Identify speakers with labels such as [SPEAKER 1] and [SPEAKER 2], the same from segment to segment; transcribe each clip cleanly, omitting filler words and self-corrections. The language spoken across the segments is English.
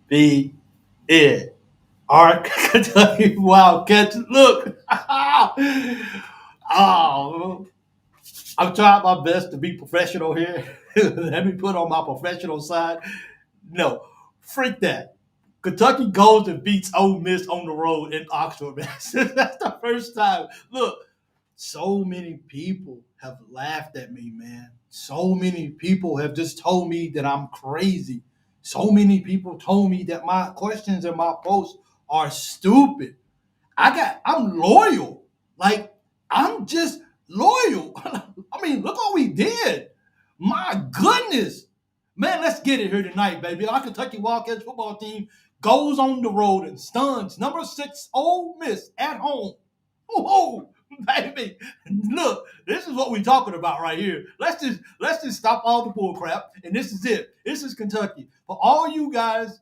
[SPEAKER 1] be it. All right, Kentucky Wildcats. Look, oh, I'm trying my best to be professional here. Let me put on my professional side. No, freak that. Kentucky goes and beats Ole Miss on the road in Oxford, man. That's the first time. Look, so many people have laughed at me, man. So many people have just told me that I'm crazy. So many people told me that my questions and my posts are stupid. I'm loyal. Like, I'm just loyal. I mean, look what we did. My goodness. Man, let's get it here tonight, baby. Our Kentucky Wildcats football team goes on the road and stuns number 6 Ole Miss at home. Oh, baby. Look, this is what we're talking about right here. Let's just stop all the bull crap. And this is it. This is Kentucky. For all you guys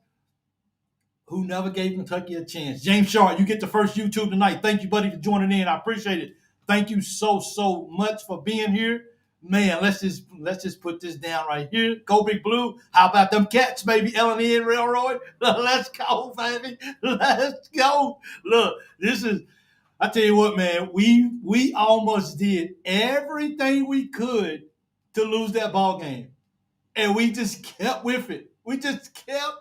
[SPEAKER 1] who never gave Kentucky a chance. James Shaw, you get the first YouTube tonight. Thank you, buddy, for joining in. I appreciate it. Thank you so much for being here. Man, let's just put this down right here. Go Big Blue. How about them cats, baby? L&N Railroad. Let's go, baby. Let's go. Look, this is I tell you what, man, we almost did everything we could to lose that ball game. And we just kept with it. We just kept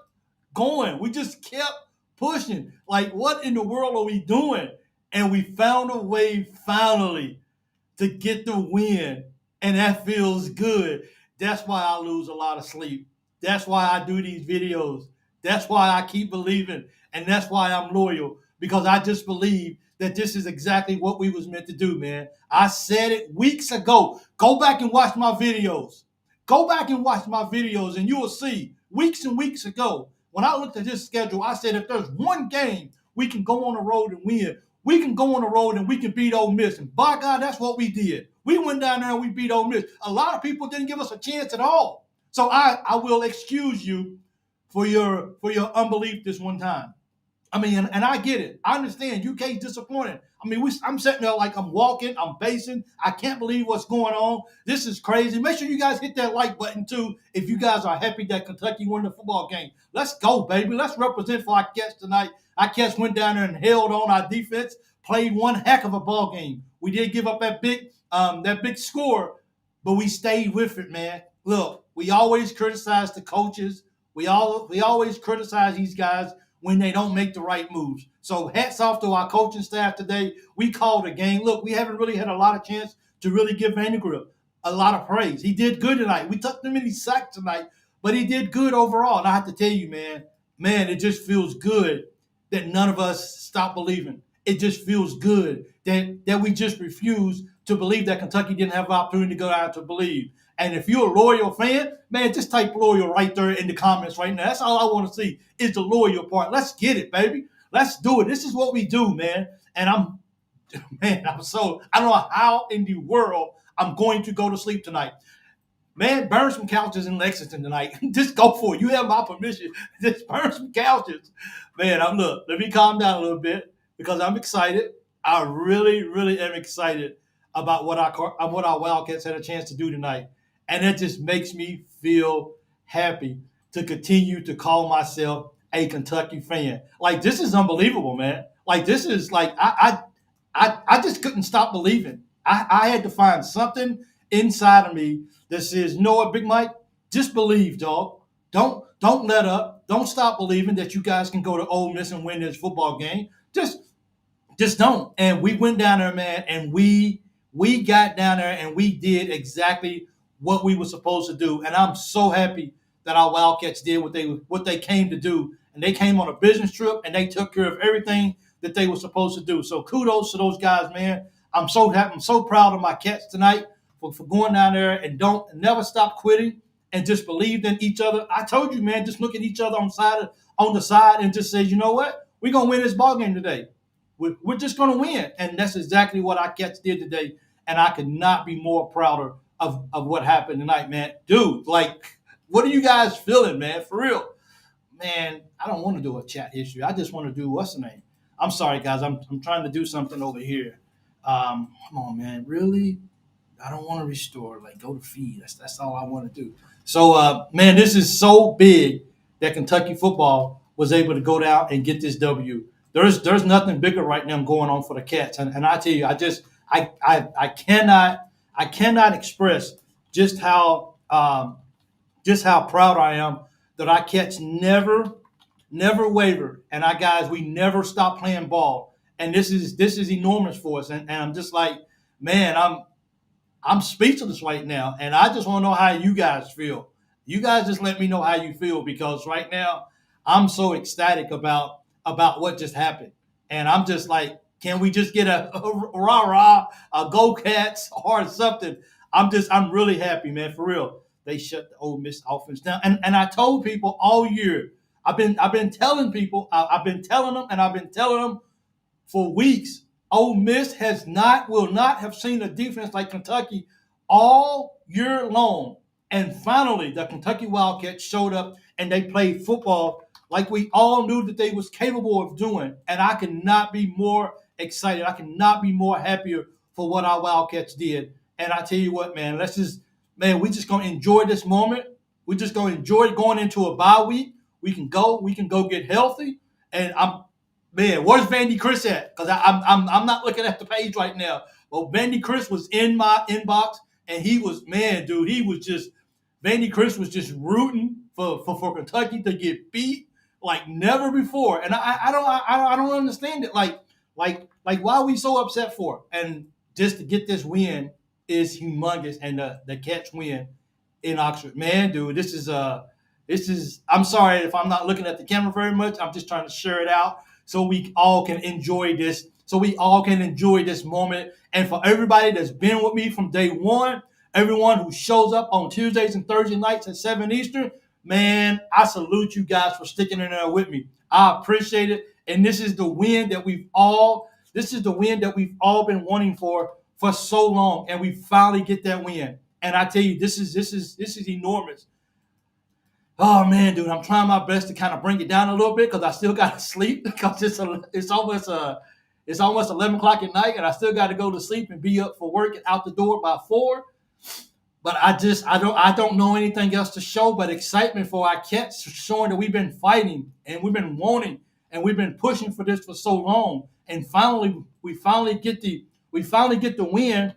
[SPEAKER 1] going. We just kept pushing. Like, what in the world are we doing? And we found a way finally to get the win. And that feels good. That's why I lose a lot of sleep. That's why I do these videos. That's why I keep believing. And that's why I'm loyal. Because I just believe that this is exactly what we was meant to do, man. I said it weeks ago. Go back and watch my videos. Go back and watch my videos and you will see weeks and weeks ago, when I looked at this schedule, I said if there's one game we can go on the road and win, we can go on the road and we can beat Ole Miss. And by God, that's what we did. We went down there and we beat Ole Miss. A lot of people didn't give us a chance at all. So I will excuse you for your unbelief this one time. I mean, and I get it. I understand UK's disappointed. I mean, I'm sitting there like I'm walking, I'm pacing. I can't believe what's going on. This is crazy. Make sure you guys hit that like button too if you guys are happy that Kentucky won the football game. Let's go, baby. Let's represent for our Cats tonight. Our Cats went down there and held on our defense, played one heck of a ball game. We did give up that big score, but we stayed with it, man. Look, we always criticize the coaches. We always criticize these guys when they don't make the right moves. So hats off to our coaching staff today. We called a game. Look, we haven't really had a lot of chance to really give Vandergrip a lot of praise. He did good tonight. We took too many sacks tonight, but he did good overall. And I have to tell you, man, it just feels good that none of us stopped believing. It just feels good that we just refuse to believe that Kentucky didn't have an opportunity to go out to believe. And if you're a loyal fan, man, just type loyal right there in the comments right now. That's all I want to see is the loyal part. Let's get it, baby. Let's do it. This is what we do, man. And I don't know how in the world I'm going to go to sleep tonight. Man, burn some couches in Lexington tonight. Just go for it. You have my permission. Just burn some couches. Man, let me calm down a little bit because I'm excited. I really am excited about what our Wildcats had a chance to do tonight. And it just makes me feel happy to continue to call myself a Kentucky fan. Like, this is unbelievable, man. Like, this is like I just couldn't stop believing. I had to find something inside of me that says, you know what, Big Mike, just believe, dog. Don't let up. Don't stop believing that you guys can go to Ole Miss and win this football game. Just don't. And we went down there, man, and we got down there and we did exactly what we were supposed to do. And I'm so happy that our Wildcats did what they came to do. And they came on a business trip and they took care of everything that they were supposed to do. So kudos to those guys, man. I'm so happy. I'm so proud of my Cats tonight for going down there and never stop quitting and just believed in each other. I told you, man, just look at each other on the side and just say, you know what? We're gonna win this ball game today. We're just gonna win. And that's exactly what our Cats did today. And I could not be more prouder of what happened tonight, man. Dude, like, what are you guys feeling, man? For real. Man, I don't want to do a chat history. I just want to do what's the name? I'm sorry, guys. I'm trying to do something over here. Come on, man. Really? I don't want to restore. Like, go to feed. That's all I want to do. So, man, this is so big that Kentucky football was able to go down and get this W. There's nothing bigger right now going on for the Cats, and I tell you, I cannot express just how just how proud I am that our Cats never wavered, and our guys, we never stopped playing ball, and this is enormous for us, and I'm just like, man, I'm speechless right now, and I just want to know how you guys feel. You guys just let me know how you feel, because right now I'm so ecstatic about what just happened, and I'm just like, can we just get a rah rah, a go Cats or something? I'm really happy, man, for real. They shut the Ole Miss offense down, and I told people all year. I've been telling people, I've been telling them, and I've been telling them for weeks. Ole Miss will not have seen a defense like Kentucky all year long. And finally, the Kentucky Wildcats showed up and they played football like we all knew that they was capable of doing. And I cannot be more excited. I cannot be more happier for what our Wildcats did. And I tell you what, man, we just gonna enjoy this moment. We just gonna enjoy going into a bye week. We can go get healthy. And man, where's Vandy Chris at? Because I'm not looking at the page right now. Well, Vandy Chris was in my inbox, and he was, man, dude, Vandy Chris was just rooting for Kentucky to get beat like never before. And I don't understand it. Like why are we so upset for it? And just to get this win is humongous, and the Cats win in Oxford, man, dude, this is. I'm sorry if I'm not looking at the camera very much. I'm just trying to share it out so we all can enjoy this. So we all can enjoy this moment. And for everybody that's been with me from day one, everyone who shows up on Tuesdays and Thursday nights at 7 Eastern, man, I salute you guys for sticking in there with me. I appreciate it. And this is the win that we've all been wanting for so long. And we finally get that win. And I tell you, this is enormous. Oh man, dude, I'm trying my best to kind of bring it down a little bit because I still got to sleep because it's almost 11 o'clock at night, and I still got to go to sleep and be up for work and out the door by 4. But I don't know anything else to show but excitement for our Cats, showing that we've been fighting and we've been wanting and we've been pushing for this for so long, and finally we finally get the win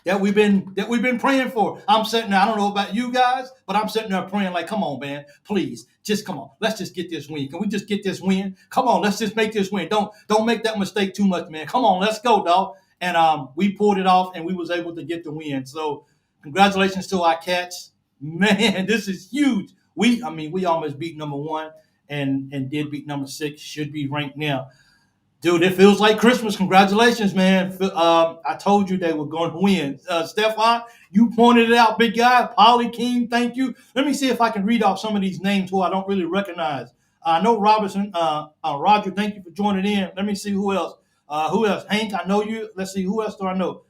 [SPEAKER 1] that we've been praying for. I'm sitting there, I don't know about you guys, but I'm sitting there praying like, come on, man, please, just come on. Let's just get this win. Can we just get this win? Come on, let's just make this win. Don't make that mistake too much, man. Come on, let's go, dog. And we pulled it off, and we was able to get the win. So congratulations to our Cats. Man, this is huge. We almost beat number 1 and did beat number 6. Should be ranked now. Dude, it feels like Christmas. Congratulations, man. I told you they were going to win. Stephon, you pointed it out, big guy. Polly King, thank you. Let me see if I can read off some of these names who I don't really recognize. I know Robinson. Roger, thank you for joining in. Let me see who else. Hank, I know you. Let's see, who else do I know?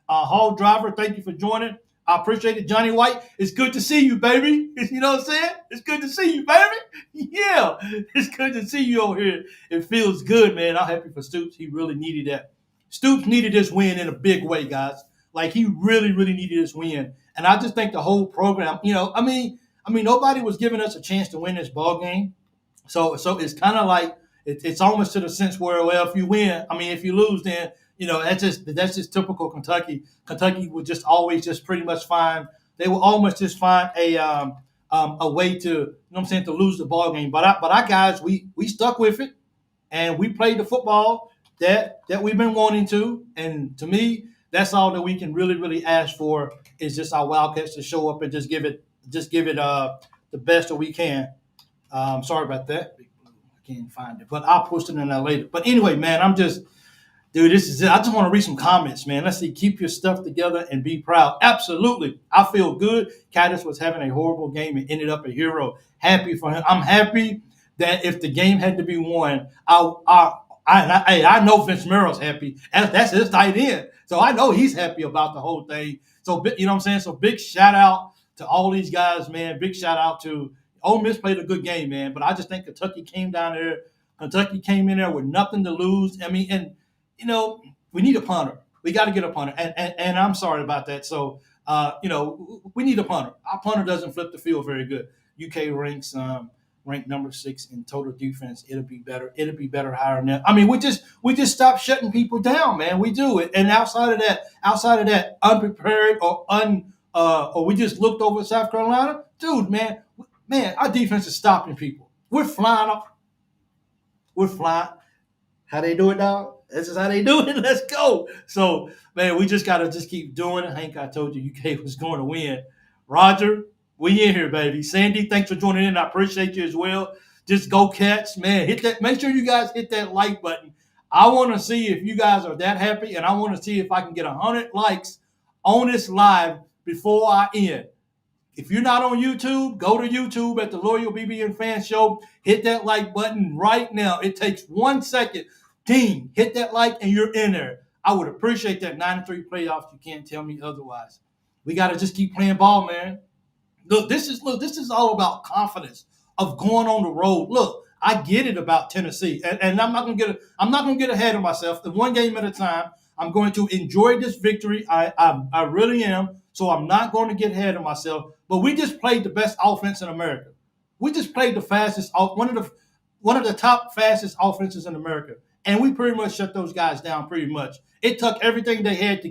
[SPEAKER 1] Hall Driver, thank you for joining. I appreciate it. Johnny White, it's good to see you, baby. You know what I'm saying? It's good to see you, baby. Yeah, it's good to see you over here. It feels good, man. I'm happy for Stoops. He really needed that. Stoops needed this win in a big way, guys. Like, he really, really needed this win. And I just think the whole program, nobody was giving us a chance to win this ball game. So it's kind of like it's almost to the sense where, well, if you win, if you lose, then that's just typical Kentucky. Kentucky would just always just pretty much find they will almost just find a way to to lose the ball game. But our guys, we stuck with it, and we played the football that we've been wanting to. And to me, that's all that we can really, really ask for is just our Wildcats to show up and just give it the best that we can. Sorry about that. I can't find it, but I'll post it in there later. But anyway, man, dude, this is it. I just want to read some comments, man. Let's see. Keep your stuff together and be proud. Absolutely. I feel good. Caddis was having a horrible game and ended up a hero. Happy for him. I'm happy that if the game had to be won, I know Vince Merrill's happy. That's his tight end. So I know he's happy about the whole thing. So, you know what I'm saying? So big shout out to all these guys, man. Big shout out to Ole Miss played a good game, man. But I just think Kentucky came down there. Kentucky came in there with nothing to lose. We need a punter. We got to get a punter. And I'm sorry about that. So, we need a punter. Our punter doesn't flip the field very good. UK ranks ranked number 6 in total defense. It'll be better. It'll be better higher than that. I mean, we just stop shutting people down, man. We do it. And outside of that, unprepared or we just looked over South Carolina, dude, man, our defense is stopping people. We're flying up. We're flying. How they do it now? This is how they do it. Let's go. So, man, we just got to just keep doing it. Hank, I told you UK was going to win. Roger, we in here, baby. Sandy, thanks for joining in. I appreciate you as well. Just go Cats, man. Hit that. Make sure you guys hit that like button. I want to see if you guys are that happy, and I want to see if I can get 100 likes on this live before I end. If you're not on YouTube, go to YouTube at the Loyal BBN Fan Show. Hit that like button right now. It takes 1 second. Team, hit that like and you're in there. I would appreciate that. 9-3 playoffs. You can't tell me otherwise. We got to just keep playing ball, man. Look, this is all about confidence of going on the road. Look, I get it about Tennessee, and I'm not gonna get ahead of myself. The one game at a time. I'm going to enjoy this victory. I really am. So I'm not going to get ahead of myself. But we just played the best offense in America. We just played the fastest, one of the top fastest offenses in America, and we pretty much shut those guys down. Pretty much, it took everything they had to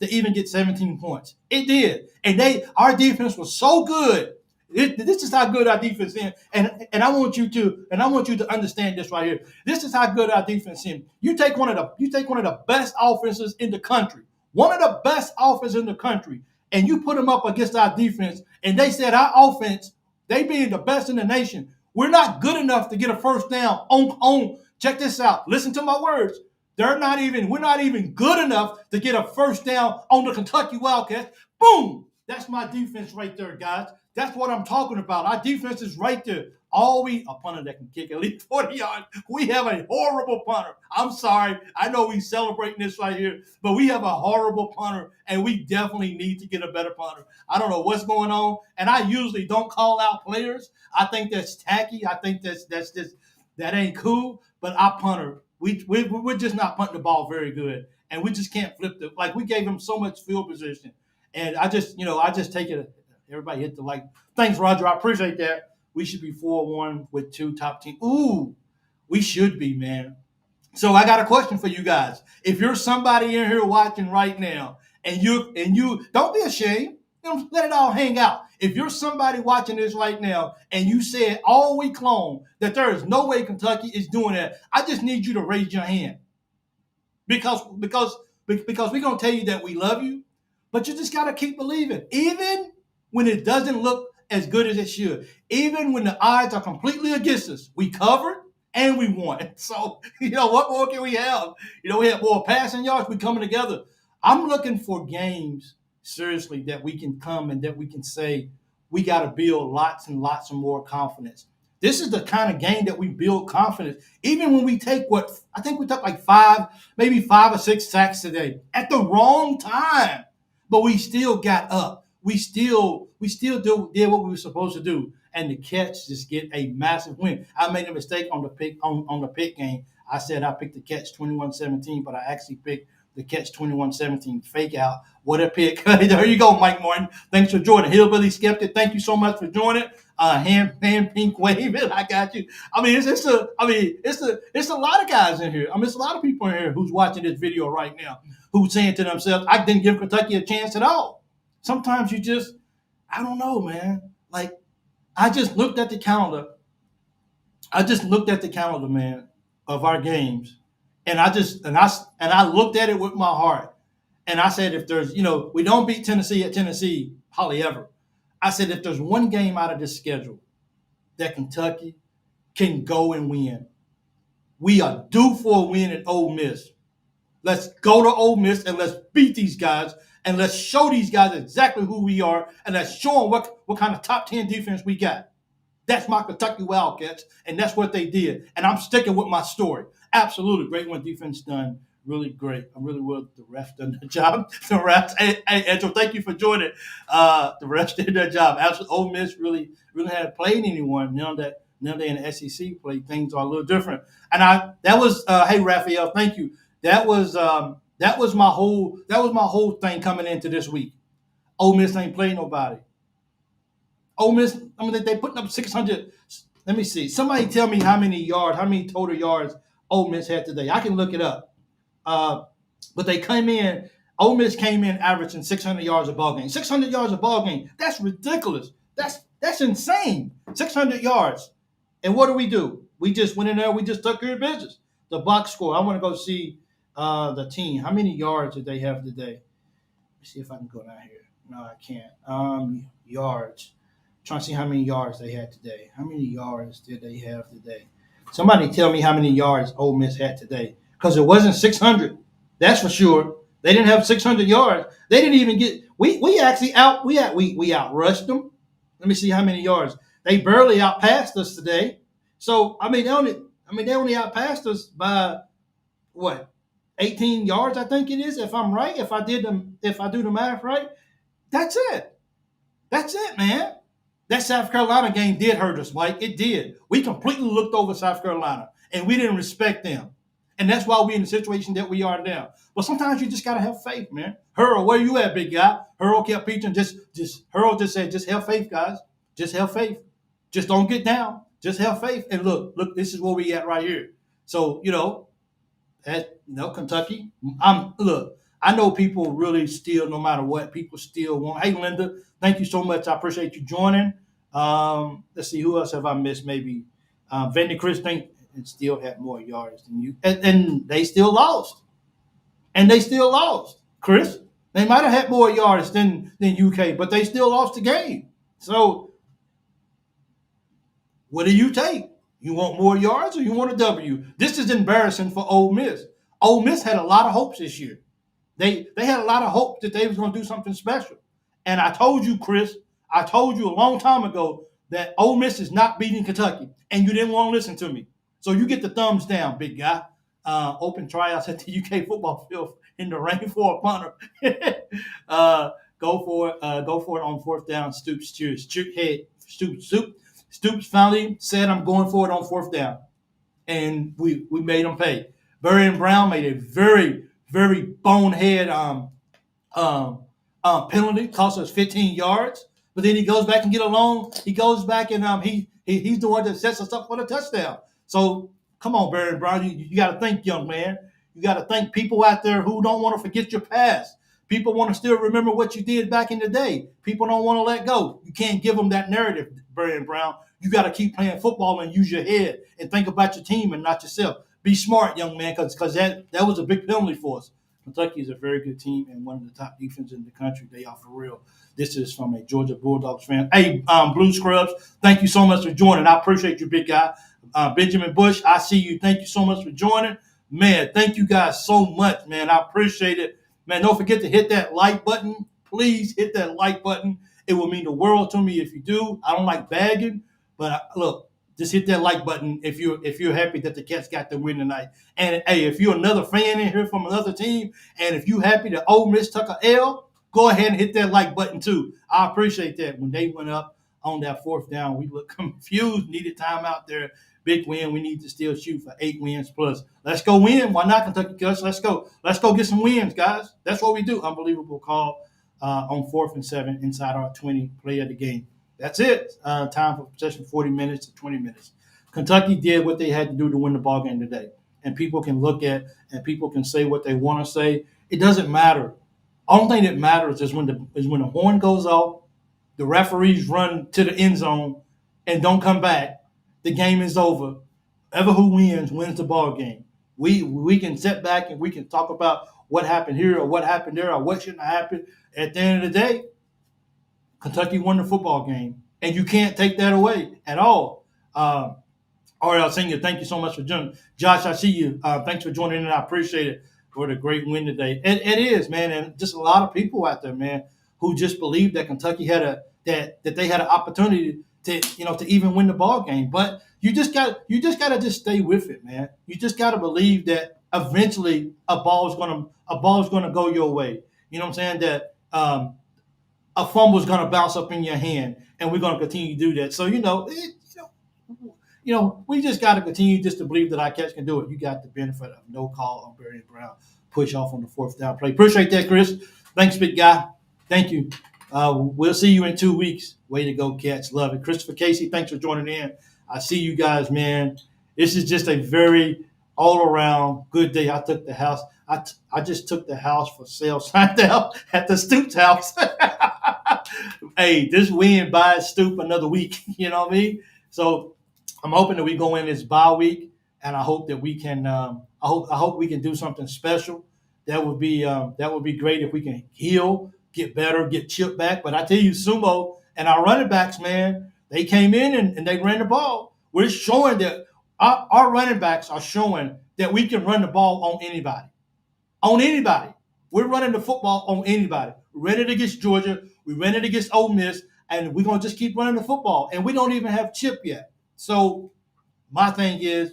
[SPEAKER 1] even get 17 points. It did, and our defense was so good. This is how good our defense is, and I want you to understand this right here. This is how good our defense is. You take one of the best offenses in the country, one of the best offenses in the country, and you put them up against our defense, and they said our offense, they being the best in the nation, we're not good enough to get a first down on. Check this out. Listen to my words. We're not even good enough to get a first down on the Kentucky Wildcats. Boom! That's my defense right there, guys. That's what I'm talking about. Our defense is right there. A punter that can kick at least 40 yards. We have a horrible punter. I'm sorry. I know we celebrating this right here, but we have a horrible punter, and we definitely need to get a better punter. I don't know what's going on, and I usually don't call out players. I think that's tacky. I think that ain't cool. But our punter, we're just not punting the ball very good, and we just can't flip the like. We gave him so much field position, and I just take it. Everybody hit the like. Thanks, Roger. I appreciate that. We should be 4-1 with 2 top teams. Ooh, we should be, man. So I got a question for you guys. If you're somebody in here watching right now, and you don't be ashamed, let it all hang out. If you're somebody watching this right now, and you said all week long that there is no way Kentucky is doing that, I just need you to raise your hand because we're gonna tell you that we love you, but you just gotta keep believing, even when it doesn't look as good as it should. Even when the odds are completely against us, we covered and we won. So, what more can we have? We have more passing yards. We coming together. I'm looking for games, seriously, that we can come and that we can say we got to build lots and lots of more confidence. This is the kind of game that we build confidence. Even when we take I think we took like maybe 5 or 6 sacks today at the wrong time, but we still got up. We still did what we were supposed to do, and the Cats just get a massive win. I made a mistake on the pick game. I said I picked the Cats 21-17, but I actually picked the Cats 21-17 fake out. What a pick! There you go, Mike Martin. Thanks for joining, Hillbilly Skeptic. Thank you so much for joining. Hand pink waving. I got you. I mean, it's a lot of guys in here. I mean, it's a lot of people in here who's watching this video right now who's saying to themselves, "I didn't give Kentucky a chance at all." Sometimes I don't know, man. Like, I just looked at the calendar. Man, of our games, and I looked at it with my heart, and I said, if there's, we don't beat Tennessee at Tennessee, hardly ever. I said, if there's one game out of this schedule that Kentucky can go and win, we are due for a win at Ole Miss. Let's go to Ole Miss and let's beat these guys. And let's show these guys exactly who we are, and let's show them what kind of top 10 defense we got. That's my Kentucky Wildcats, and that's what they did. And I'm sticking with my story. Absolutely great one. Defense done really great. I'm really well. The refs done their job. The refs, hey, Angel, thank you for joining. The refs did their job. Absolutely, Ole Miss really hadn't played anyone. Now they're in the SEC play, things are a little different. And hey, Raphael, thank you. That was my whole thing coming into this week. Ole Miss ain't playing nobody. Ole Miss, I mean, they putting up 600 Let me see. Somebody tell me how many total yards Ole Miss had today. I can look it up. But they came in. Ole Miss came in averaging 600 yards a ball game. 600 yards a ball game. That's ridiculous. That's insane. 600 yards. And what do? We just went in there. We just took care of business. The box score. I want to go see the team. How many yards did they have today? Let's see if I can go down here. No, I can't. Yards. Trying to see how many yards they had today. How many yards did they have today? Somebody tell me how many yards Ole Miss had today. Because it wasn't 600. That's for sure. They didn't have 600 yards. They didn't even get. We actually we outrushed them. Let me see how many yards. They barely outpassed us today. So they only outpassed us by what, 18 yards, I think it is, if I'm right. If I do the math right, that's it. That's it, man. That South Carolina game did hurt us, Mike. It did. We completely looked over South Carolina, and we didn't respect them. And that's why we're in the situation that we are now. But sometimes you just gotta have faith, man. Hurl, where you at, big guy? Hurl kept preaching. Hurl just said, just have faith, guys. Just have faith. Just don't get down. Just have faith. And look, this is where we at right here. So, Kentucky. I know people really still, no matter what, people still want. Hey, Linda, thank you so much. I appreciate you joining. Let's see, who else have I missed? Maybe Vandy Chris think and still had more yards than you, and they still lost. Chris. They might have had more yards than UK, but they still lost the game. So, what do you take? You want more yards or you want a W? This is embarrassing for Ole Miss. Ole Miss had a lot of hopes this year. They had a lot of hope that they was going to do something special. And I told you, Chris, a long time ago that Ole Miss is not beating Kentucky, and you didn't want to listen to me. So you get the thumbs down, big guy. Open tryouts at the UK football field in the rain for a punter. Go for it. Go for it on fourth down. Stoops cheers. Stoops finally said, "I'm going for it on fourth down," and we made him pay. Burry Brown made a very, very bonehead penalty, cost us 15 yards. But then he goes back and get a long. He goes back and he's the one that sets us up for the touchdown. So come on, Burry Brown, you got to think, young man. You got to think, people out there who don't want to forget your past. People want to still remember what you did back in the day. People don't want to let go. You can't give them that narrative, Burry Brown. You got to keep playing football and use your head and think about your team and not yourself. Be smart, young man, because that was a big penalty for us. Kentucky is a very good team and one of the top defenses in the country. They are for real. This is from a Georgia Bulldogs fan. Hey, Blue Scrubs, thank you so much for joining. I appreciate you, big guy. Benjamin Bush, I see you. Thank you so much for joining. Man, thank you guys so much, man. I appreciate it. Man, don't forget to hit that like button. Please hit that like button. It will mean the world to me if you do. I don't like bagging, but look, just hit that like button if you're happy that the Cats got the win tonight. And hey, if you're another fan in here from another team, and if you happy that Ole Miss took a L, go ahead and hit that like button too. I appreciate that. When they went up on that fourth down, we looked confused, needed time out there. Big win. We need to still shoot for 8 wins plus. Let's go win. Why not, Kentucky Cats? Let's go. Let's go get some wins, guys. That's what we do. Unbelievable call on 4th and 7 inside our 20 play of the game. That's it. Time for possession, 40 minutes to 20 minutes. Kentucky did what they had to do to win the ball game today. And people can look at and people can say what they want to say. It doesn't matter. Only thing that matters is when the horn goes off, the referees run to the end zone and don't come back. The game is over. Whoever who wins the ball game. We can sit back and we can talk about what happened here or what happened there or what shouldn't have happened. At the end of the day, Kentucky won the football game, and you can't take that away at all. R.L. Senior, thank you so much for joining. Josh, I see you. Thanks for joining in. I appreciate it for the great win today. It is, man, and just a lot of people out there, man, who just believe that Kentucky that they had an opportunity to even win the ball game. But you just got to stay with it, man. You just got to believe that eventually a ball's gonna go your way. You know what I'm saying? That a fumble's gonna bounce up in your hand, and we're gonna continue to do that. So we just got to continue just to believe that our Cats can do it. You got the benefit of no call on Burry Brown push off on the 4th down play. Appreciate that, Chris. Thanks, big guy. Thank you. We'll see you in 2 weeks. Way to go, Cats. Love it. Christopher Casey, thanks for joining in. I see you guys, man. This is just a very all around good day. I took the house. I just took the house for sale signed out at the Stoops house. Hey, this win buys Stoop another week. You know what I mean? So I'm hoping that we go in this bye week, and I hope that we can. I hope we can do something special. That would be great if we can heal, get better, get Chip back. But I tell you, Sumo and our running backs, man, they came in and they ran the ball. We're showing that our running backs are showing that we can run the ball on anybody. On anybody. We're running the football on anybody. We ran it against Georgia. We ran it against Ole Miss, and we're gonna just keep running the football. And we don't even have Chip yet. So my thing is,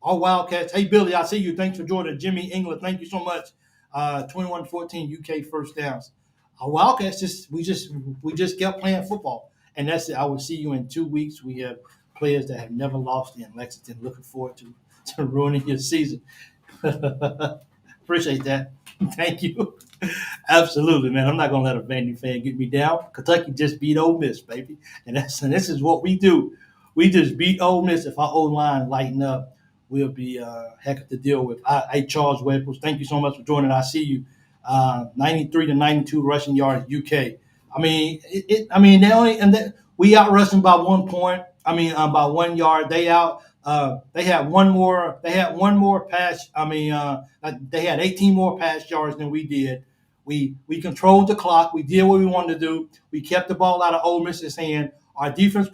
[SPEAKER 1] our Wildcats. Hey Billy, I see you. Thanks for joining. Jimmy England, thank you so much. 21-14 UK first downs. Our Wildcats we just kept playing football, and that's it. I will see you in 2 weeks. We have players that have never lost in Lexington. Looking forward to ruining your season. Appreciate that. Thank you. Absolutely, man. I'm not gonna let a Vandy fan get me down. Kentucky just beat Ole Miss, baby, and this is what we do. We just beat Ole Miss. If our O line lighten up, we'll be heck to deal with. Hey, Charles Rebels, thank you so much for joining. I see you. 93 to 92 rushing yards, UK. I mean, they only we out rushing by 1 point. By 1 yard. They out. They had one more. They had one more pass. They had 18 more pass yards than we did. We controlled the clock. We did what we wanted to do. We kept the ball out of Ole Miss's hand. Our defense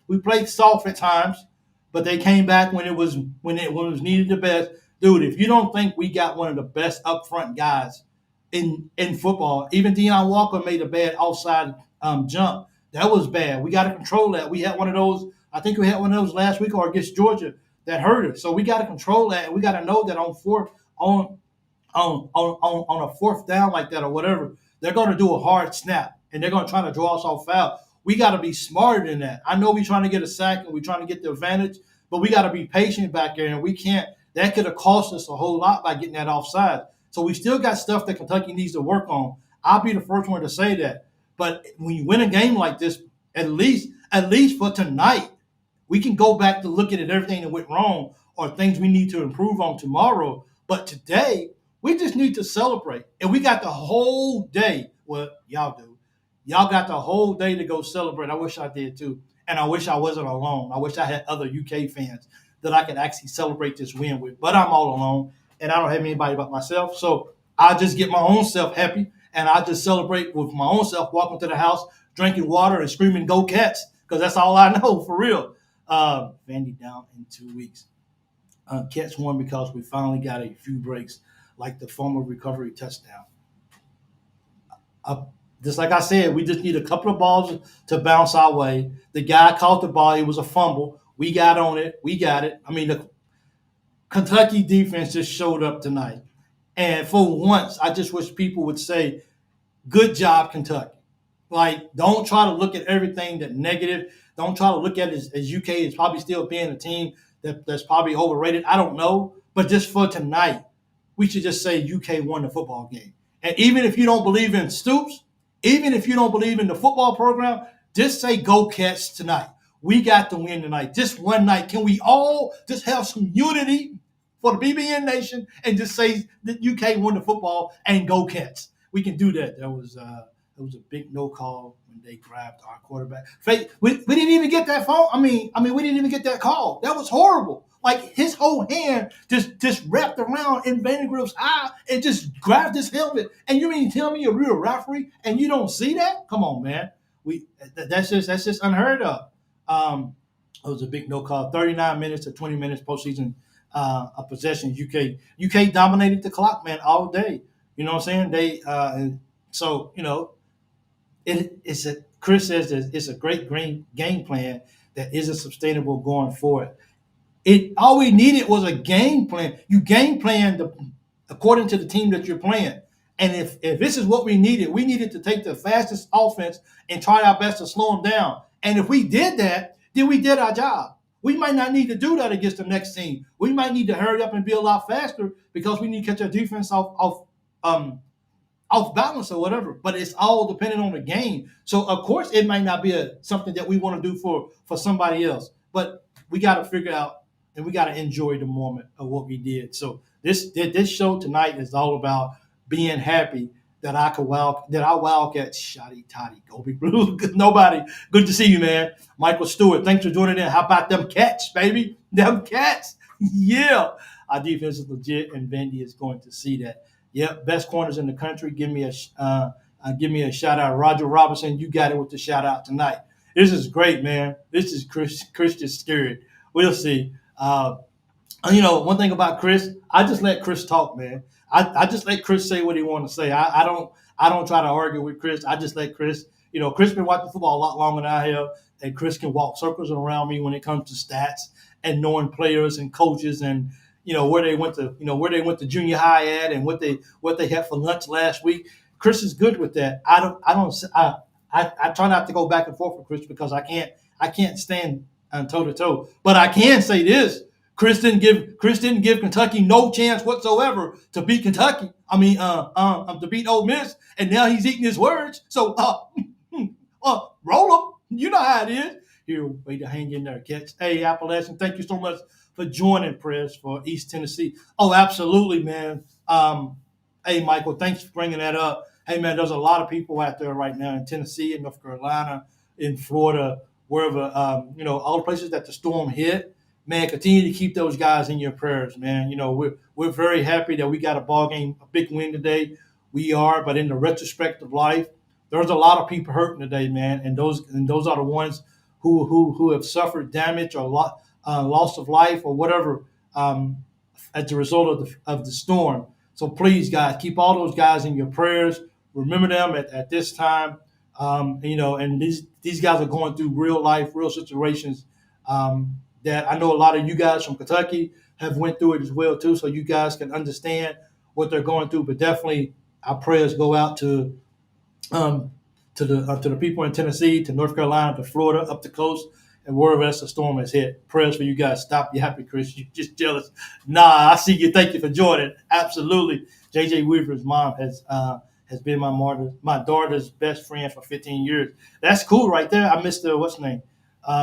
[SPEAKER 1] we played soft at times, but they came back when it was needed the best. Dude, if you don't think we got one of the best up front guys in football, even Deion Walker made a bad offside jump. That was bad. We got to control that. We had one of those. I think we had one of those last week or against Georgia that hurt us. So we got to control that, and we got to know that on a fourth down like that or whatever, they're going to do a hard snap and they're going to try to draw us off foul. We got to be smarter than that. I know we're trying to get a sack and we're trying to get the advantage, but we got to be patient back there, and we can't. That could have cost us a whole lot by getting that offside. So we still got stuff that Kentucky needs to work on. I'll be the first one to say that. But when you win a game like this, at least for tonight, we can go back to looking at everything that went wrong or things we need to improve on tomorrow. But today, we just need to celebrate. And we got the whole day. Well, y'all do. Y'all got the whole day to go celebrate. I wish I did too. And I wish I wasn't alone. I wish I had other UK fans that I could actually celebrate this win with. But I'm all alone, and I don't have anybody but myself. So I just get my own self happy, and I just celebrate with my own self, walking to the house, drinking water, and screaming, "Go Cats," because that's all I know, for real. Vandy down in 2 weeks. Cats won because we finally got a few breaks, like the former recovery touchdown. Just like I said, we just need a couple of balls to bounce our way. The guy caught the ball. It was a fumble. We got on it. We got it. The Kentucky defense just showed up tonight. And for once, I just wish people would say, good job, Kentucky. Like, don't try to look at everything that negative. Don't try to look at it as UK is probably still being a team that's probably overrated. I don't know. But just for tonight, we should just say UK won the football game. And even if you don't believe in Stoops, even if you don't believe in the football program, just say go Cats tonight. We got to win tonight. Just one night. Can we all just have some unity for the BBN Nation and just say that UK won the football and go Cats? We can do that. There was a big no call when they grabbed our quarterback. We didn't even get that phone. We didn't even get that call. That was horrible. Like, his whole hand just wrapped around in Vandergrift's eye and just grabbed his helmet. And you mean tell me you're a real referee and you don't see that? Come on, man. That's just unheard of. It was a big no call. 39 minutes to 20 minutes postseason a possession. UK dominated the clock, man, all day. You know what I'm saying? Chris says that it's a great game plan that isn't sustainable going forward. All we needed was a game plan. You game plan according to the team that you're playing. And if this is what we needed to take the fastest offense and try our best to slow them down. And if we did that, then we did our job. We might not need to do that against the next team. We might need to hurry up and be a lot faster because we need to catch our defense off balance or whatever. But it's all dependent on the game. So, of course, it might not be something that we want to do for somebody else. But we got to figure out and we got to enjoy the moment of what we did. So this show tonight is all about being happy that our Wildcats shotty toddy go big blue. Nobody. Good to see you, man. Michael Stewart, thanks for joining in. How about them cats, baby? Them cats. Yeah. Our defense is legit, and Vandy is going to see that. Yep, best corners in the country. Give me a shout out, Roger Robinson. You got it with the shout out tonight. This is great, man. This is Christian spirit. We'll see. One thing about Chris, I just let Chris talk, man. I just let Chris say what he want to say. I don't try to argue with Chris. I just let Chris. Chris been watching football a lot longer than I have, and Chris can walk circles around me when it comes to stats and knowing players and coaches and where they went to junior high at and what they had for lunch last week. Chris is good with that. I try not to go back and forth with Chris because I can't stand toe to toe. But I can say this: Chris didn't give Kentucky no chance whatsoever to beat Kentucky. To beat Ole Miss, and now he's eating his words. So roll them. You know how it is. Here, way to hang in there, Cats. Hey, Appalachian, thank you so much for joining, Press, for East Tennessee. Oh, absolutely, man. Hey, Michael, thanks for bringing that up. Hey, man, there's a lot of people out there right now in Tennessee, in North Carolina, in Florida, wherever, all the places that the storm hit. Man, continue to keep those guys in your prayers, man. We're very happy that we got a ball game, a big win today. We are, but in the retrospect of life, there's a lot of people hurting today, man, and those are the ones who have suffered damage or loss of life or whatever as a result of the storm. So please, guys, keep all those guys in your prayers. Remember them at this time. And these guys are going through real life, real situations that I know a lot of you guys from Kentucky have went through it as well too. So you guys can understand what they're going through. But definitely, our prayers go out um, to the people in Tennessee, to North Carolina, to Florida, up the coast, and wherever else the storm has hit. Prayers for you guys. Stop. You happy, Chris? You just jealous? Nah, I see you. Thank you for joining. Absolutely. JJ Weaver's mom has been my daughter's best friend for 15 years. That's cool right there. I missed what's her name?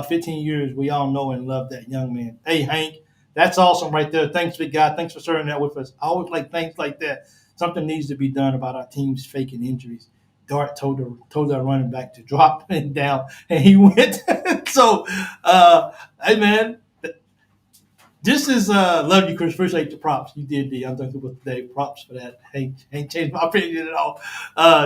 [SPEAKER 1] 15 years. We all know and love that young man. Hey, Hank, that's awesome right there. Thanks, big guy. Thanks for sharing that with us. I always like things like that. Something needs to be done about our teams faking injuries. Dart told our running back to drop it down, and he went. So, hey, man, this is love you, Chris. Appreciate the props. You did the I'm talking about today. Props for that. Ain't changed my opinion at all.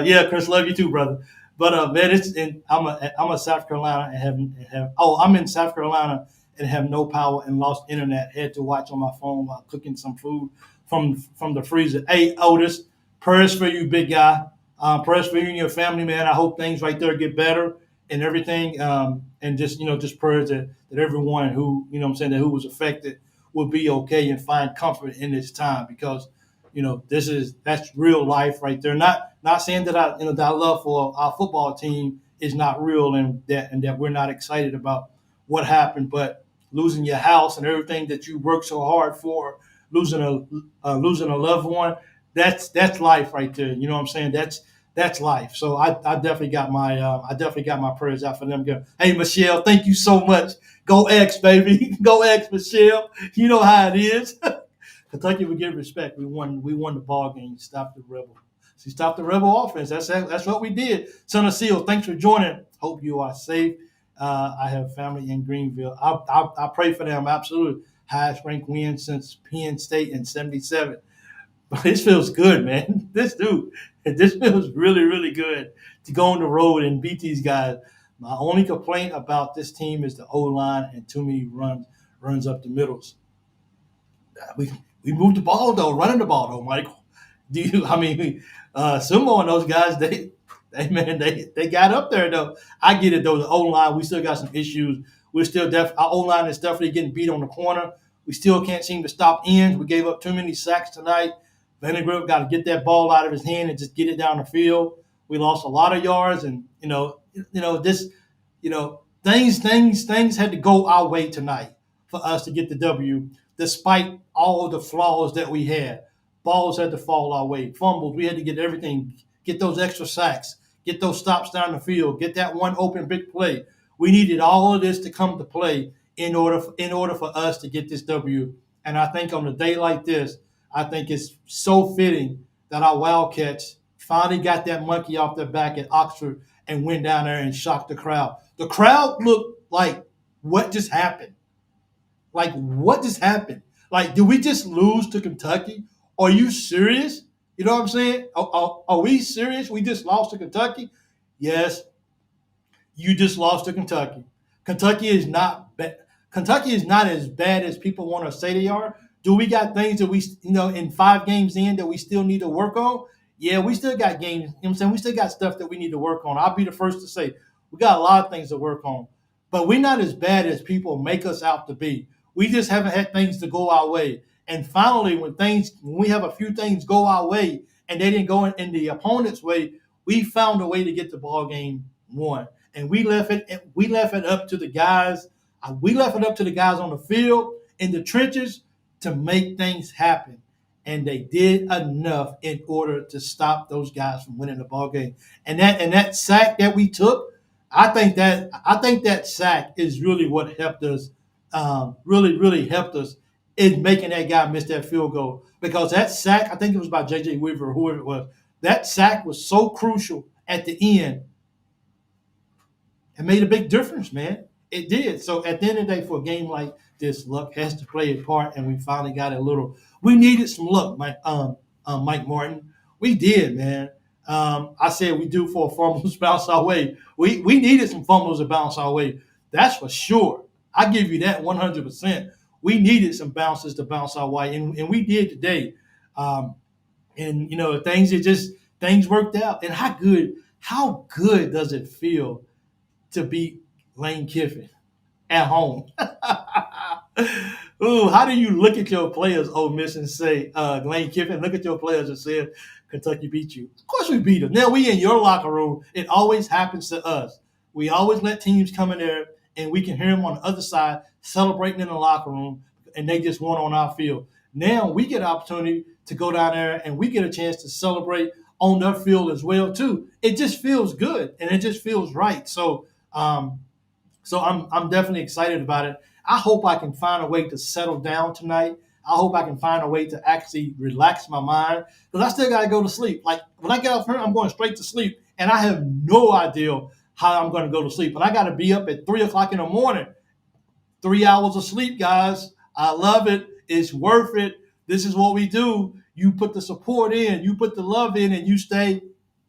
[SPEAKER 1] Yeah, Chris, love you too, brother. But man, I'm a South Carolina and I'm in South Carolina and have no power and lost internet. Had to watch on my phone while cooking some food from the freezer. Hey, Otis, prayers for you, big guy. Prayers for you and your family, man. I hope things right there get better and everything. And just prayers that everyone who, that who was affected will be okay and find comfort in this time because, that's real life right there. Not saying that that our love for our football team is not real and that we're not excited about what happened, but losing your house and everything that you worked so hard for, losing a loved one, that's life right there. You know what I'm saying? That's life. So I definitely got my prayers out for them. Hey, Michelle, thank you so much. Go X, baby. Go X, Michelle. You know how it is. Kentucky would give respect. We won the ball game. Stop the rebel. See, stop the rebel offense. That's what we did. Son of Seal, thanks for joining. Hope you are safe. I have family in Greenville. I pray for them. Absolutely. Highest ranked win since Penn State in '77. But this feels good, man. This feels really, really good to go on the road and beat these guys. My only complaint about this team is the O-line and too many runs up the middles. We moved the ball though, running the ball though, Michael. Sumo and those guys, they got up there though. I get it though. The O-line, we still got some issues. Our O-line is definitely getting beat on the corner. We still can't seem to stop ends. We gave up too many sacks tonight. Vandergriff got to get that ball out of his hand and just get it down the field. We lost a lot of yards, and things had to go our way tonight for us to get the W, despite all of the flaws that we had. Balls had to fall our way. Fumbles, we had to get everything, get those extra sacks, get those stops down the field, get that one open big play. We needed all of this to come to play in order for us to get this W. And I think on a day like this, I think it's so fitting that our Wildcats finally got that monkey off their back at Oxford and went down there and shocked the crowd. The crowd looked like, what just happened? Like, what just happened? Like, did we just lose to Kentucky? Are you serious? You know what I'm saying? Are we serious? We just lost to Kentucky? Yes, you just lost to Kentucky. Kentucky is not bad. Kentucky is not as bad as people want to say they are. Do we got things that we, in 5 games in that we still need to work on? Yeah, we still got games. You know what I'm saying? We still got stuff that we need to work on. I'll be the first to say we got a lot of things to work on. But we're not as bad as people make us out to be. We just haven't had things to go our way. And finally, when we have a few things go our way and they didn't go in the opponent's way, we found a way to get the ball game won. And we left it up to the guys. We left it up to the guys on the field, in the trenches, to make things happen. And they did enough in order to stop those guys from winning the ball game. And that sack that we took, I think that sack is really what helped us, really helped us in making that guy miss that field goal. Because that sack, I think it was by J.J. Weaver or whoever it was, that sack was so crucial at the end. It made a big difference, man. It did. So at the end of the day, for a game like this, luck has to play a part, and we finally got a little. We needed some luck, Mike Martin. We did, man. I said we do for fumbles bounce our way. We needed some fumbles to bounce our way. That's for sure. I give you that 100%. We needed some bounces to bounce our way, and we did today. And things worked out. And how good does it feel to beat Lane Kiffin at home? Ooh, how do you look at your players, Ole Miss, and say, Lane Kiffin, look at your players and say, Kentucky beat you? Of course we beat them. Now we in your locker room. It always happens to us. We always let teams come in there, and we can hear them on the other side celebrating in the locker room, and they just won on our field. Now we get an opportunity to go down there, and we get a chance to celebrate on their field as well, too. It just feels good, and it just feels right. So I'm definitely excited about it. I hope I can find a way to settle down tonight. I hope I can find a way to actually relax my mind, because I still got to go to sleep. Like, when I get off here, I'm going straight to sleep, and I have no idea how I'm going to go to sleep. And I got to be up at 3 o'clock in the morning. 3 hours of sleep, guys. I love it. It's worth it. This is what we do. You put the support in, you put the love in, and you stay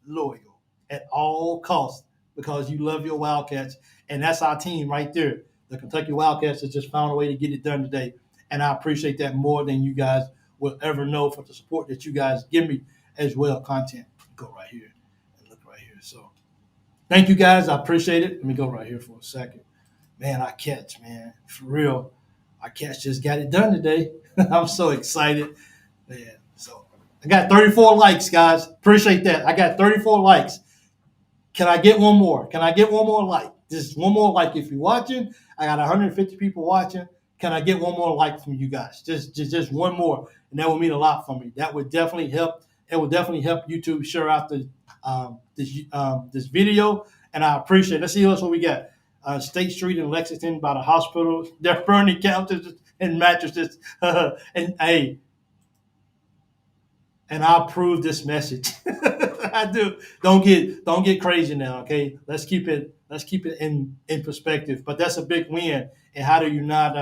[SPEAKER 1] loyal at all costs because you love your Wildcats. And that's our team right there. The Kentucky Wildcats has just found a way to get it done today. And I appreciate that more than you guys will ever know, for the support that you guys give me as well. Content. Go right here and look right here. So thank you, guys. I appreciate it. Let me go right here for a second. Man, our Cats, man. For real. Our Cats just got it done today. I'm so excited. Man. So I got 34 likes, guys. Appreciate that. I got 34 likes. Can I get one more? Can I get one more like? Just one more like if you're watching. I got 150 people watching. Can I get one more like from you guys? Just one more, and that would mean a lot for me. That would definitely help. It would definitely help YouTube share out this video, and I appreciate it. Let's see what we got. State Street in Lexington by the hospital. They're burning counters and mattresses. And hey, and I approve this message. I do. Don't get crazy now, okay? Let's keep it in perspective. But that's a big win. And how do you not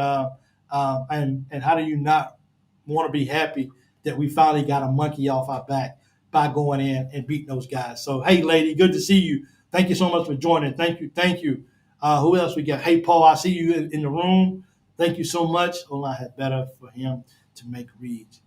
[SPEAKER 1] and how do you not want to be happy that we finally got a monkey off our back by going in and beating those guys? So hey, lady, good to see you. Thank you so much for joining. Thank you. Who else we got? Hey, Paul, I see you in the room. Thank you so much. O-line had better for him to make reads.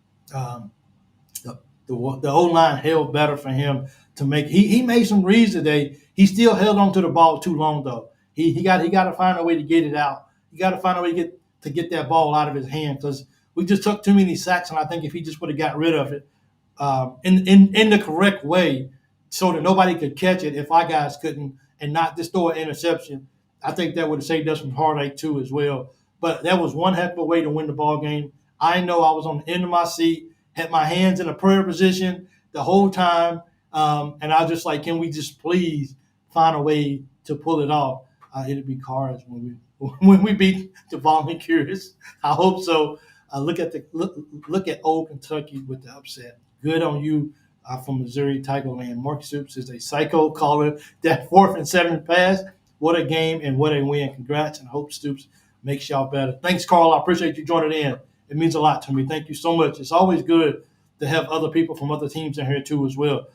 [SPEAKER 1] The O-line held better for him to make. He made some reads today. He still held on to the ball too long, though. He got to find a way to get it out. He got to find a way to get that ball out of his hand, because we just took too many sacks, and I think if he just would have got rid of it in the correct way, so that nobody could catch it, if our guys couldn't, and not just throw an interception, I think that would have saved us some heartache too as well. But that was one heck of a way to win the ball game. I know I was on the end of my seat, had my hands in a prayer position the whole time, and I was just like, can we just please find a way to pull it off? It'll be cards when when we beat the Volunteers. I hope so. Look at Old Kentucky with the upset. Good on you from Missouri Tigerland. Mark Stoops is a psycho calling that 4th and 7 pass. What a game and what a win. Congrats, and hope Stoops makes y'all better. Thanks, Carl. I appreciate you joining in. It means a lot to me. Thank you so much. It's always good to have other people from other teams in here too as well.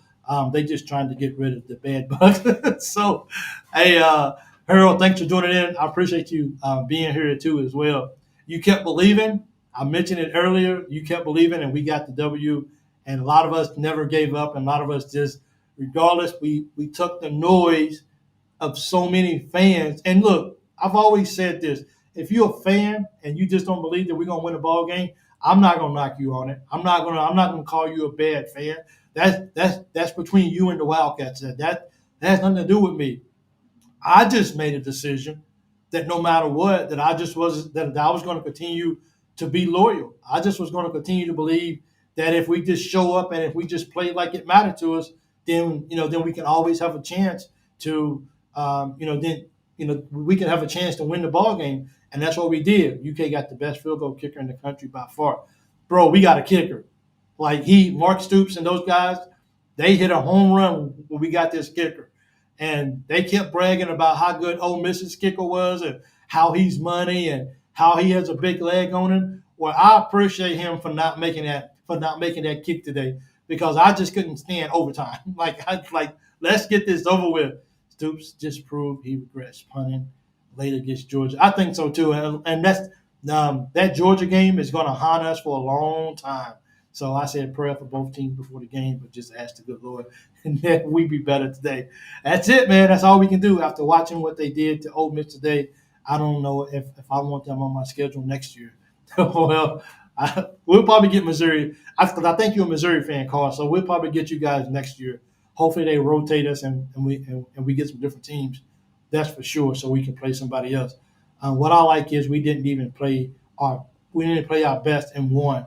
[SPEAKER 1] They just trying to get rid of the bad bug. So, hey, Harold, thanks for joining in. I appreciate you being here too as well. You kept believing. I mentioned it earlier. You kept believing, and we got the W. And a lot of us never gave up, and a lot of us just, regardless, we took the noise of so many fans. And look, I've always said this: if you're a fan and you just don't believe that we're gonna win a ball game, I'm not gonna knock you on it. I'm not gonna call you a bad fan. That's between you and the Wildcats. That has nothing to do with me. I just made a decision that no matter what, that I was going to continue to be loyal. I just was going to continue to believe that if we just show up and if we just play like it mattered to us, then we can always have a chance to we can have a chance to win the ball game, and that's what we did. UK got the best field goal kicker in the country by far, bro. We got a kicker. Like Mark Stoops and those guys, they hit a home run when we got this kicker. And they kept bragging about how good Ole Miss's kicker was and how he's money and how he has a big leg on him. Well, I appreciate him for not making that kick today because I just couldn't stand overtime. Let's get this over with. Stoops just proved he regrets punting late against Georgia. I think so too, and that Georgia game is going to haunt us for a long time. So I said prayer for both teams before the game, but just ask the good Lord and that we be better today. That's it, man. That's all we can do after watching what they did to Ole Miss today. I don't know if I want them on my schedule next year. Well, we'll probably get Missouri. I think you're a Missouri fan, Carl, so we'll probably get you guys next year. Hopefully they rotate us and we get some different teams. That's for sure, so we can play somebody else. What I like is we didn't play our best and won.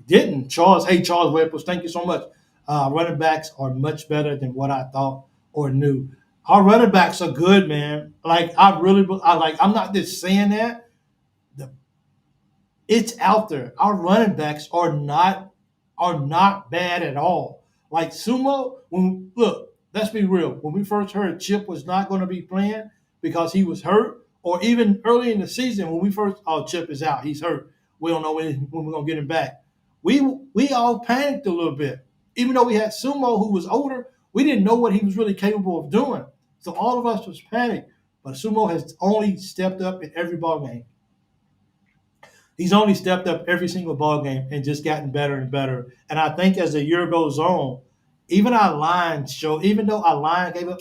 [SPEAKER 1] Didn't. Charles Webber, thank you so much. Running backs are much better than what I thought or knew. Our running backs are good, man. I'm not just saying that. It's out there. Our running backs are not bad at all. Like Sumo, let's be real. When we first heard Chip was not going to be playing because he was hurt, or even early in the season when we first, Chip is out, he's hurt. We don't know when we're going to get him back. We all panicked a little bit. Even though we had Sumo who was older, we didn't know what he was really capable of doing. So all of us was panicked. But Sumo has only stepped up in every ball game. He's only stepped up every single ball game and just gotten better and better. And I think as the year goes on, even though our line gave up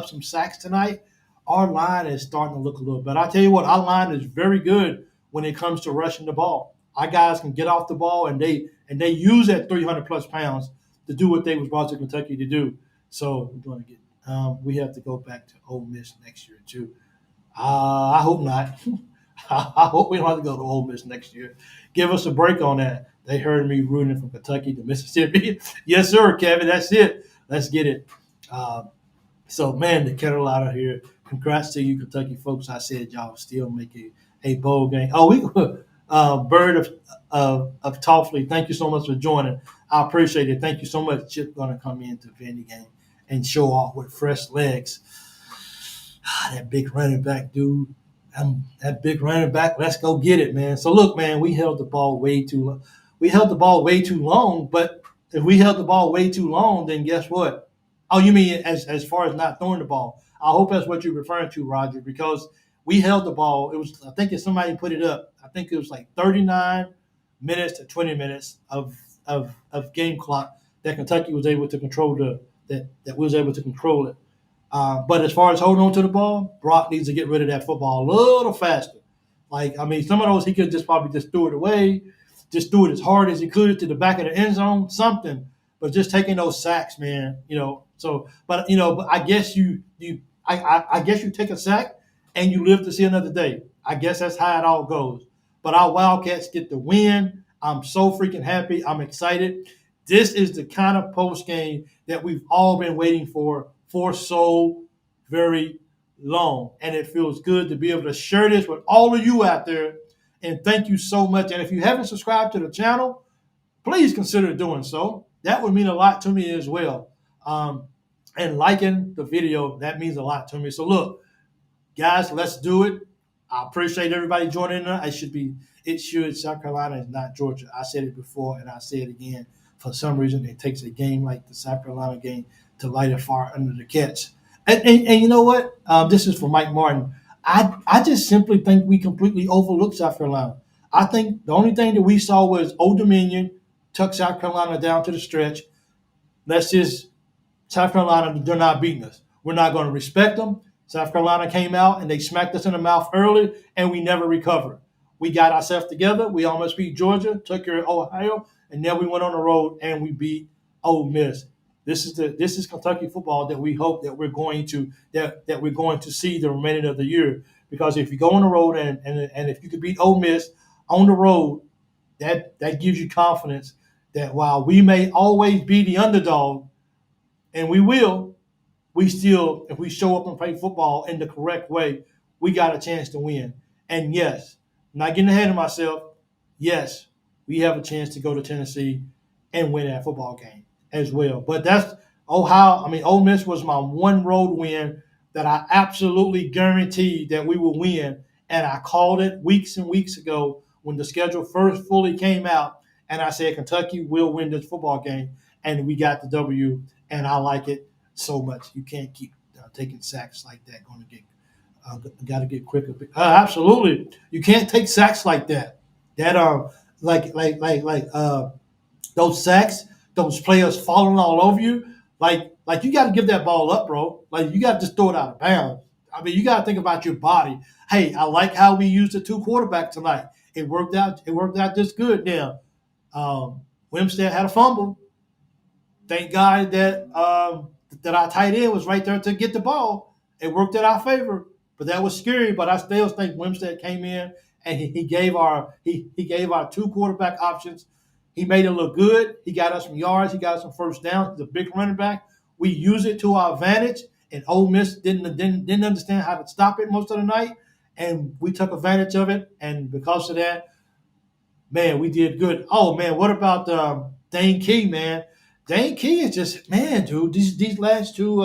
[SPEAKER 1] some sacks tonight, our line is starting to look a little better. I tell you what, our line is very good when it comes to rushing the ball. Our guys can get off the ball and they use that 300 plus pounds to do what they was brought to Kentucky to do. So we have to go back to Ole Miss next year too. I hope not. I hope we don't have to go to Ole Miss next year. Give us a break on that. They heard me rooting from Kentucky to Mississippi. Yes, sir, Kevin. That's it. Let's get it. So, man, the kettle out of here. Congrats to you, Kentucky folks. I said y'all still make a bowl game. Oh, Bird of Toffley, thank you so much for joining. I appreciate it. Thank you so much. Chip going to come into the Vandy game and show off with fresh legs. That big running back, dude. That big running back. Let's go get it, man. So look, man, we held the ball way too long. But if we held the ball way too long, then guess what? Oh, you mean as far as not throwing the ball? I hope that's what you're referring to, Roger, because we held the ball. It was, I think, if somebody put it up, I think it was like 39 minutes to 20 minutes of game clock that Kentucky was able to control that we was able to control it. But as far as holding on to the ball, Brock needs to get rid of that football a little faster. Some of those he could probably just threw it away, just threw it as hard as he could to the back of the end zone, something. But just taking those sacks, man, but I guess I guess you take a sack and you live to see another day. I guess that's how it all goes. But our Wildcats get the win. I'm so freaking happy. I'm excited. This is the kind of post game that we've all been waiting for so very long. And it feels good to be able to share this with all of you out there. And thank you so much. And if you haven't subscribed to the channel, please consider doing so. That would mean a lot to me as well. And liking the video, that means a lot to me. So look, guys, let's do it. I appreciate everybody joining in. It should. South Carolina is not Georgia. I said it before and I say it again. For some reason, it takes a game like the South Carolina game to light a fire under the Cats. And you know what? This is for Mike Martin. I just simply think we completely overlooked South Carolina. I think the only thing that we saw was Old Dominion tuck South Carolina down to the stretch. Let's just South Carolina, they're not beating us. We're not going to respect them. South Carolina came out and they smacked us in the mouth early, and we never recovered. We got ourselves together. We almost beat Georgia, took care of Ohio, and then we went on the road and we beat Ole Miss. This is Kentucky football that we hope that we're going to see the remainder of the year. Because if you go on the road and if you could beat Ole Miss on the road, that gives you confidence that while we may always be the underdog, and we will, we still, if we show up and play football in the correct way, we got a chance to win. And yes, not getting ahead of myself, yes, we have a chance to go to Tennessee and win that football game as well. But that's Ole Miss was my one road win that I absolutely guaranteed that we will win. And I called it weeks and weeks ago when the schedule first fully came out. And I said Kentucky will win this football game. And we got the W. And I like it so much. You can't keep taking sacks like that. Going to get got to get quicker. Absolutely, you can't take sacks like that. That are those sacks, those players falling all over you. Like you got to give that ball up, bro. Like you got to just throw it out of bounds. I mean, you got to think about your body. Hey, I like how we used the two quarterbacks tonight. It worked out. It worked out just good. Now, Winstead had a fumble. Thank God that our tight end was right there to get the ball. It worked in our favor, but that was scary. But I still think Winstead came in and he gave our two quarterback options. He made it look good. He got us some yards. He got us some first downs. He's a big running back. We use it to our advantage. And Ole Miss didn't understand how to stop it most of the night, and we took advantage of it. And because of that, man, we did good. Oh man, what about Dane Key, man? Dane Key is just dude. These last two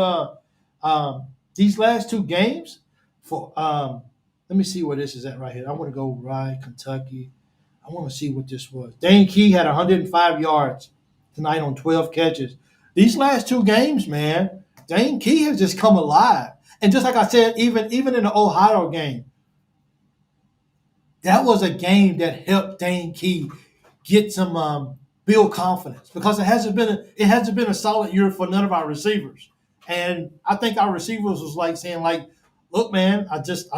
[SPEAKER 1] games for let me see where this is at right here. I want to go right Kentucky. I want to see what this was. Dane Key had 105 yards tonight on 12 catches. These last two games, man, Dane Key has just come alive. And just like I said, even in the Ohio game, that was a game that helped Dane Key get some build confidence because it hasn't been a solid year for none of our receivers. And I think our receivers was like saying like, look, man, I just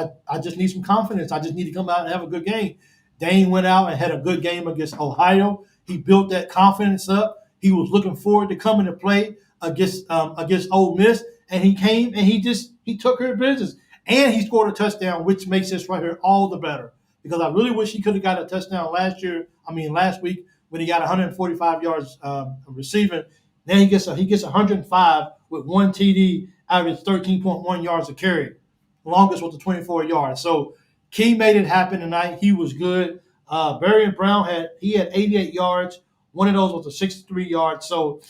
[SPEAKER 1] need some confidence. I just need to come out and have a good game. Dane went out and had a good game against Ohio. He built that confidence up. He was looking forward to coming to play against Ole Miss, and he came and he took care of business. And he scored a touchdown, which makes this right here all the better. Because I really wish he could have got a touchdown last week when he got 145 yards receiving. Then he gets 105 with one TD, average 13.1 yards a carry. Longest was the 24 yards. So Key made it happen tonight. He was good. Barry Brown had 88 yards. One of those was a 63 yards. So,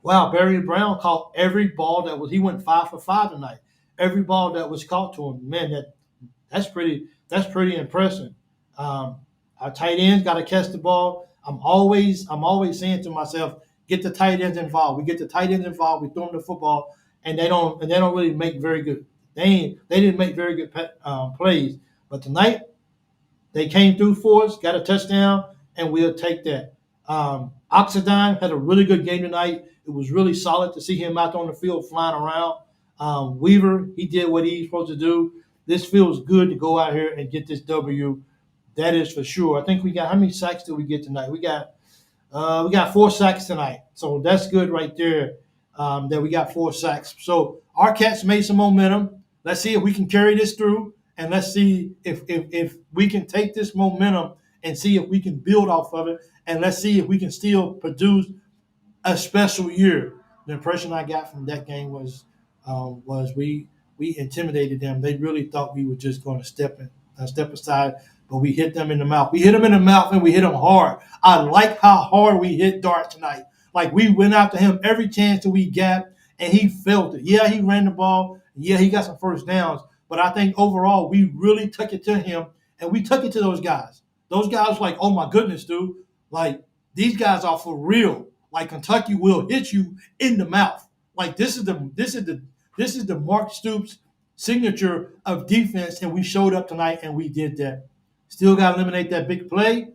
[SPEAKER 1] wow, Barry Brown caught every ball he went 5 for 5 tonight. Every ball that was caught to him, man, that's pretty impressive. Our tight ends got to catch the ball. I'm always saying to myself, get the tight ends involved. We get the tight ends involved. We throw them the football, and they don't really make very good. They didn't make very good plays. But tonight, they came through for us, got a touchdown, and we'll take that. 𝐀𝐫𝐭𝐒𝐢𝐞𝐳𝐜 had a really good game tonight. It was really solid to see him out on the field flying around. Weaver, he did what he's supposed to do. This feels good to go out here and get this W. That is for sure. I think we got, how many sacks did we get tonight? We got 4 sacks tonight. So that's good right there that we got 4 sacks. So our Cats made some momentum. Let's see if we can carry this through. And let's see if we can take this momentum and see if we can build off of it. And let's see if we can still produce a special year. The impression I got from that game was we intimidated them. They really thought we were just going to step aside, but we hit them in the mouth. We hit them in the mouth and we hit them hard. I like how hard we hit Dart tonight. Like we went after him every chance that we got, and he felt it. Yeah, he ran the ball. Yeah, he got some first downs. But I think overall we really took it to him, and we took it to those guys. Those guys like, oh my goodness, dude. Like these guys are for real. Like Kentucky will hit you in the mouth. Like this is the Mark Stoops signature of defense, and we showed up tonight and we did that. Still got to eliminate that big play,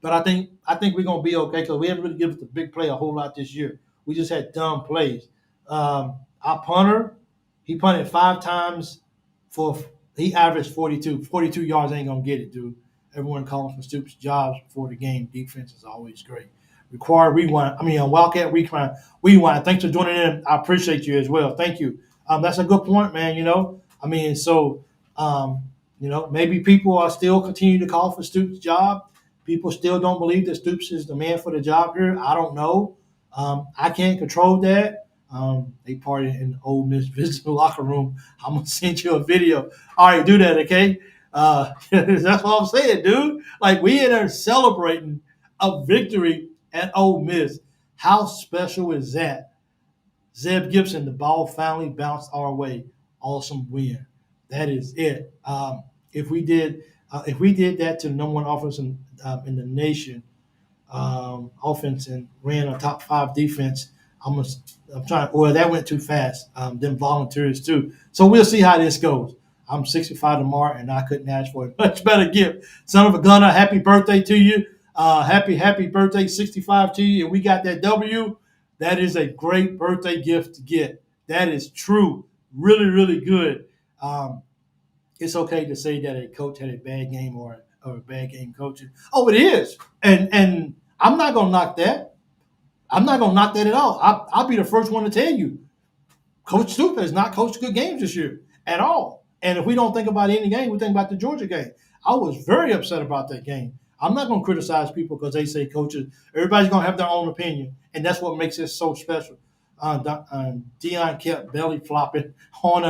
[SPEAKER 1] but I think we're gonna be okay because we haven't really given us the big play a whole lot this year. We just had dumb plays. Our punter, he punted 5 times for he averaged 42. 42 yards ain't gonna get it, dude. Everyone calling for Stoops' jobs before the game. Defense is always great. Required rewind. Wildcat rewind. Rewind. Thanks for joining in. I appreciate you as well. Thank you. That's a good point, man. Maybe people are still continuing to call for Stoops' job. People still don't believe that Stoops is the man for the job here. I don't know. I can't control that. They partied in the Ole Miss visitor locker room. I'm gonna send you a video. All right, do that, okay? That's what I'm saying, dude. Like we in there celebrating a victory at Ole Miss. How special is that? Zeb Gibson, the ball finally bounced our way. Awesome win. That is it. If we did that to the number one offense in the nation, offense and ran a top 5 defense, I'm trying. Well, that went too fast. Them volunteers too. So we'll see how this goes. I'm 65 tomorrow, and I couldn't ask for a much better gift. Son of a gunner, happy birthday to you. Happy birthday, 65 to you. And we got that W. That is a great birthday gift to get. That is true. Really, really good. It's okay to say that a coach had a bad game or a bad game coaching. Oh, it is. And I'm not going to knock that. I'm not going to knock that at all. I'll be the first one to tell you. Coach Stoops has not coached good games this year at all. And if we don't think about any game, we think about the Georgia game. I was very upset about that game. I'm not going to criticize people because they say coaches. Everybody's going to have their own opinion, and that's what makes it so special. Deion kept belly flopping on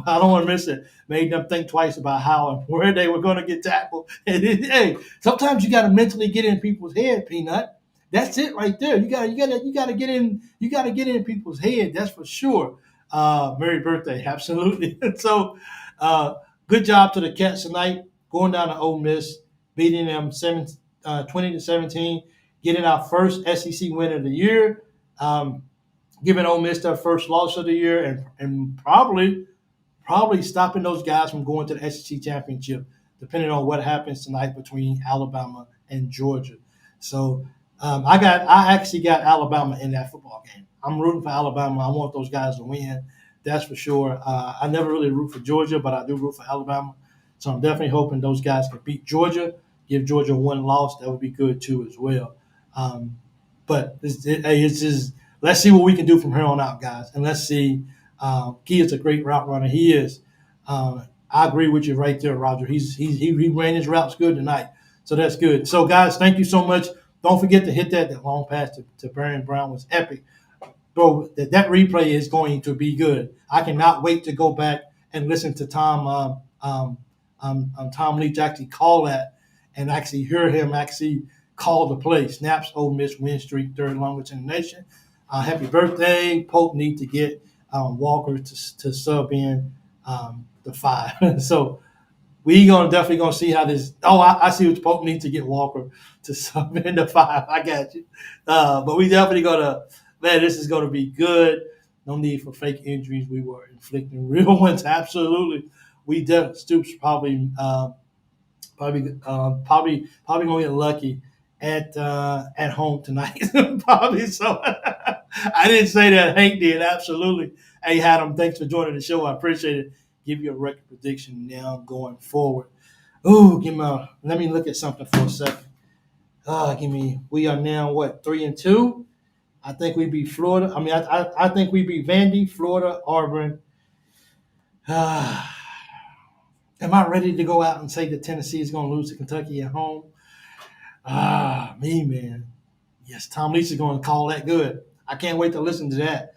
[SPEAKER 1] I don't want to miss it. Made them think twice about how and where they were going to get tackled. And hey, sometimes you got to mentally get in people's head, Peanut. That's it right there. You got to get in people's head. That's for sure. Merry birthday, absolutely. So, good job to the Cats tonight, going down to Ole Miss, beating them 20-17, getting our first SEC win of the year, giving Ole Miss their first loss of the year, and probably stopping those guys from going to the SEC championship, depending on what happens tonight between Alabama and Georgia. So I actually got Alabama in that football game. I'm rooting for Alabama. I want those guys to win. That's for sure. I never really root for Georgia, but I do root for Alabama. So I'm definitely hoping those guys can beat Georgia, give Georgia one loss. That would be good too as well. But it's just let's see what we can do from here on out, guys, and let's see. Key is a great route runner. He is. I agree with you right there, Roger. He ran his routes good tonight, so that's good. So, guys, thank you so much. Don't forget to hit that long pass to Barron Brown was epic. Bro, that replay is going to be good. I cannot wait to go back and listen to Tom Leach actually call that and actually hear him actually call the play. Snaps Ole Miss win streak, third longest in the nation. Happy birthday. Pope need to get Walker to sub in the 5. So we definitely gonna see how this. Oh, I see what Pope needs to get Walker to sub in the 5. I got you. But we definitely gonna. Man, this is gonna be good. No need for fake injuries. We were inflicting real ones. Absolutely. We definitely Stoops probably gonna get lucky at home tonight. Probably so. I didn't say that. Hank did. Absolutely. Hey, Adam, thanks for joining the show. I appreciate it. Give you a record prediction now going forward. Ooh, let me look at something for a second. We are now, 3-2? I think we beat Florida. I think we beat Vandy, Florida, Auburn. Am I ready to go out and say that Tennessee is going to lose to Kentucky at home? Man. Yes, Tom Leach is going to call that good. I can't wait to listen to that.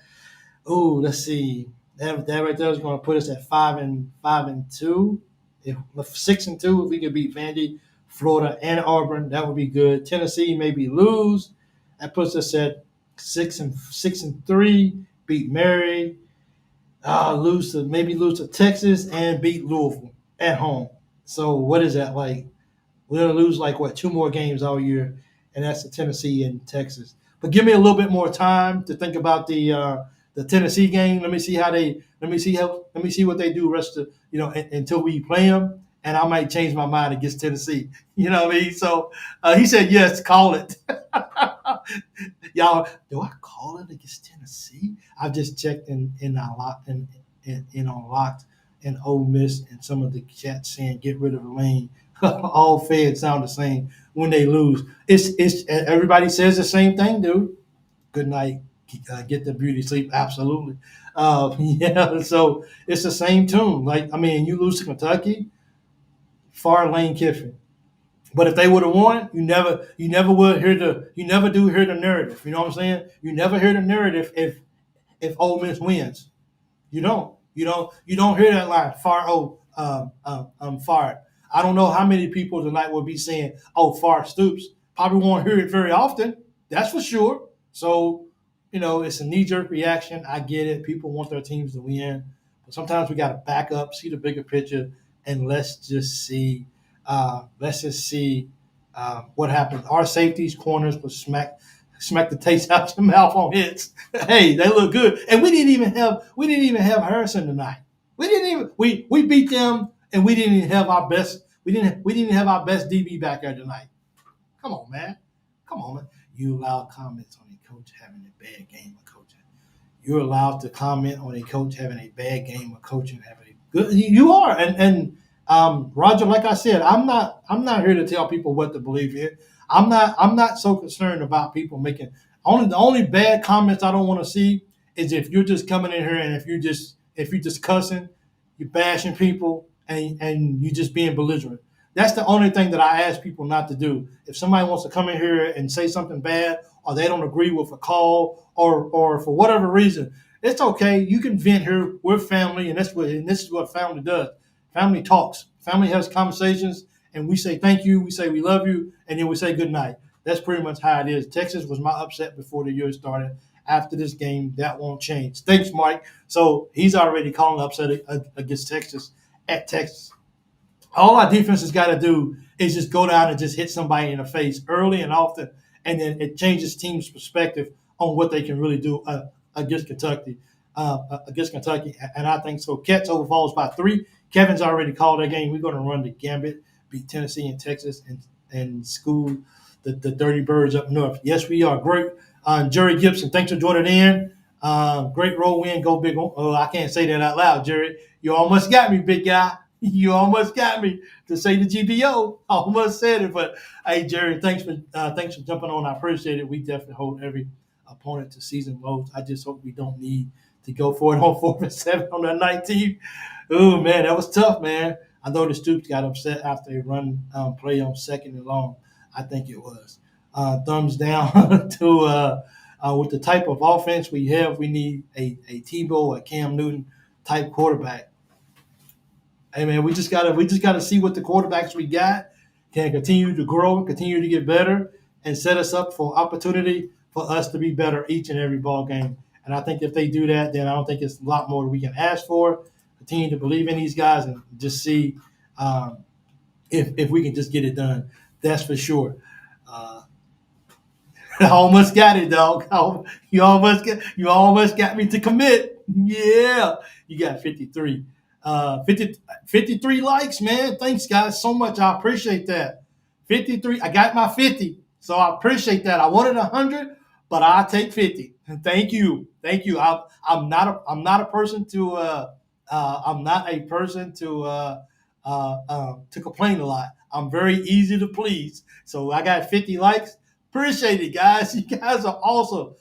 [SPEAKER 1] Oh, let's see. That right there is going to put us at 5-2. If 6-2, if we could beat Vandy, Florida, and Auburn, that would be good. Tennessee maybe lose. That puts us at 6-3. Beat Mary, lose to Texas, and beat Louisville at home. So what is that like? We're gonna lose like what 2 more games all year, and that's the Tennessee and Texas. But give me a little bit more time to think about the Tennessee game. Let me see what they do rest of until we play them, and I might change my mind against Tennessee. You know what I mean? So he said yes, call it. Y'all, do I call it against Tennessee? I've just checked in our lock in on locked and Ole Miss and some of the chats saying get rid of the lane. All feds sound the same when they lose. It's everybody says the same thing, dude. Good night. Get the beauty sleep. Absolutely. Yeah. So it's the same tune. Like I mean, you lose to Kentucky, far Lane Kiffin. But if they would have won, you never do hear the narrative. You know what I'm saying? You never hear the narrative if Ole Miss wins. You don't hear that line. Fired. I don't know how many people tonight will be saying, "Oh, far Stoops." Probably won't hear it very often. That's for sure. So, it's a knee jerk reaction. I get it. People want their teams to win, but sometimes we got to back up, see the bigger picture, and let's just see. What happened. Our safeties, corners was smack the taste out your mouth on hits. Hey, they look good, and we didn't even have Harrison tonight. We beat them, and we didn't even have our best. We didn't have our best DB back there tonight. Come on, man. Come on, man. You allow comments on a coach having a bad game of coaching. You're allowed to comment on a coach having a bad game of coaching, having a good. You are, and Roger, like I said, I'm not here to tell people what to believe here. I'm not so concerned about people making the only bad comments I don't want to see is if you're just coming in here and if you're just cussing, you're bashing people and you just being belligerent. That's the only thing that I ask people not to do. If somebody wants to come in here and say something bad or they don't agree with a call or for whatever reason, it's okay. You can vent here. We're family, and this is what family does. Family talks. Family has conversations, and we say thank you. We say we love you, and then we say good night. That's pretty much how it is. Texas was my upset before the year started. After this game, that won't change. Thanks, Mike. So he's already calling upset against Texas at Texas. All our defense has got to do is just go down and just hit somebody in the face early and often, and then it changes teams' perspective on what they can really do against Kentucky. And I think so. Cats overfalls by 3. Kevin's already called that game. We're going to run the gambit, beat Tennessee and Texas, and school the Dirty Birds up north. Yes, we are. Great. Jerry Gibson, thanks for joining in. Great roll win. Go big. Oh, I can't say that out loud, Jerry. You almost got me, big guy. You almost got me to say the GBO. I almost said it, but hey, Jerry, thanks for jumping on. I appreciate it. We definitely hold every opponent to season lows. I just hope we don't need to go for it on 4th and 7 on the 19th. Oh man, that was tough, man. I know the Stoops got upset after a run play on 2nd and long. I think it was. Thumbs down to with the type of offense we have, we need a Tebow, a Cam Newton type quarterback. Hey man, we just gotta see what the quarterbacks we got can continue to grow, continue to get better, and set us up for opportunity for us to be better each and every ball game. And I think if they do that, then I don't think it's a lot more that we can ask for. Continue to believe in these guys and just see if we can just get it done. That's for sure. Uh, I almost got it, dog. You almost got me to commit. Yeah, you got 53. 53 likes, man. Thanks, guys, so much. I appreciate that. 53. I got my 50, so I appreciate that. I wanted 100, but I'll take 50. Thank you. Thank you. I'm not a person to complain a lot. I'm very easy to please. So I got 50 likes. Appreciate it, guys. You guys are awesome.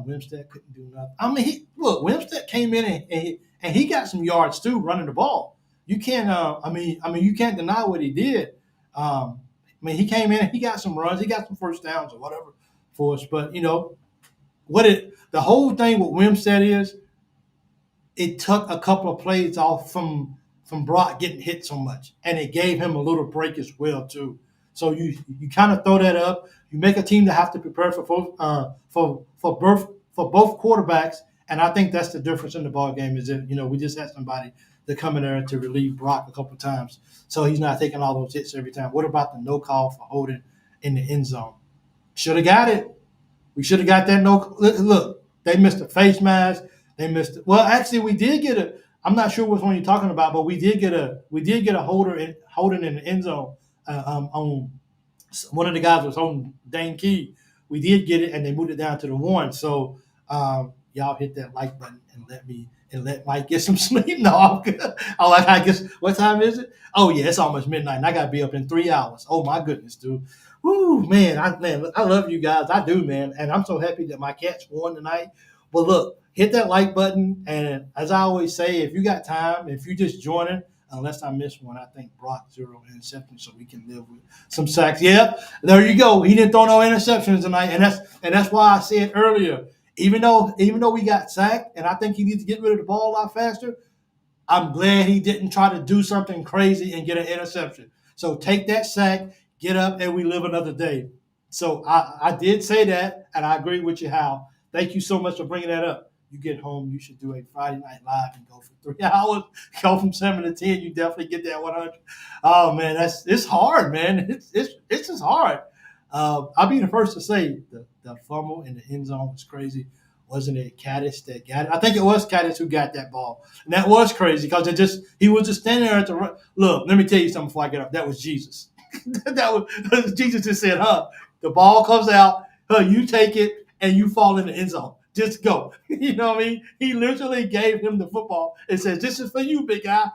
[SPEAKER 1] Winstead couldn't do nothing. I mean, Winstead came in and he got some yards too, running the ball. You can't. You can't deny what he did. He came in, he got some runs, he got some first downs or whatever for us. But the whole thing with Winstead is it took a couple of plays off from Brock getting hit so much, and it gave him a little break as well too. So you kind of throw that up. You make a team that have to prepare for both for both quarterbacks, and I think that's the difference in the ball game. Is that we just had somebody to come in there to relieve Brock a couple of times, so he's not taking all those hits every time. What about the no call for holding in the end zone? Should have got it. We should have got that no. Look, they missed a face mask. They missed. Well, actually, we did get a. I'm not sure which one you're talking about, but we did get a holding in the end zone on one of the guys was on Dane Key. We did get it, and they moved it down to the one. So y'all hit that like button and let Mike get some sleep. No, I'm good. I guess what time is it? Oh yeah, it's almost midnight, and I gotta be up in 3 hours. Oh my goodness, dude. Woo, man, I love you guys. I do, man, and I'm so happy that my Cats won tonight. But look, hit that like button, and as I always say, if you got time, if you just joining, unless I miss one, I think Brock 0 interceptions, so we can live with some sacks. Yep, there you go. He didn't throw no interceptions tonight, and that's why I said earlier. Even though we got sacked, and I think he needs to get rid of the ball a lot faster. I'm glad he didn't try to do something crazy and get an interception. So take that sack, get up, and we live another day. So I did say that, and I agree with you, Hal. Thank you so much for bringing that up. You get home, you should do a Friday Night Live and go for 3 hours, go from 7 to 10. You definitely get that 100. Oh man, it's hard, man. It's just hard. I'll be the first to say the fumble in the end zone was crazy. Wasn't it Caddis that got it? I think it was Caddis who got that ball. And that was crazy because he was just standing there at the look, let me tell you something before I get up. That was Jesus. That was Jesus just said, the ball comes out, you take it and you fall in the end zone. Just go. You know what I mean? He literally gave him the football and says, this is for you, big guy.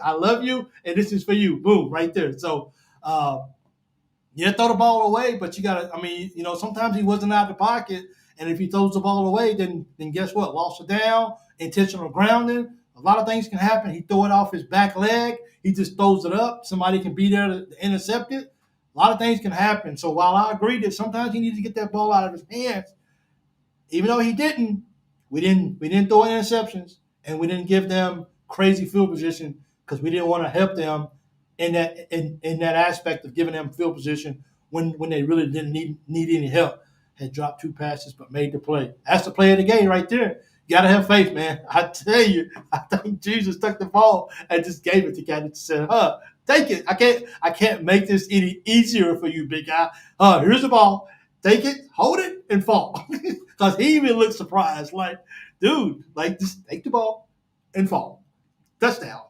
[SPEAKER 1] I love you, and this is for you. Boom, right there. So yeah, throw the ball away, but you gotta. I mean, sometimes he wasn't out of the pocket, and if he throws the ball away, then guess what? Lost it down, intentional grounding. A lot of things can happen. He threw it off his back leg. He just throws it up. Somebody can be there to intercept it. A lot of things can happen. So while I agree that sometimes he needs to get that ball out of his hands, even though he didn't, we didn't throw interceptions, and we didn't give them crazy field position because we didn't want to help them in that aspect of giving them field position when they really didn't need any help. Had dropped 2 passes but made the play. That's the play of the game right there. You gotta have faith, man. I tell you, I think Jesus took the ball and just gave it to Cat and said, take it. I can't make this any easier for you, big guy. Here's the ball. Take it, hold it, and fall. Because he even looked surprised, like, dude, like, just take the ball and fall. Touchdown.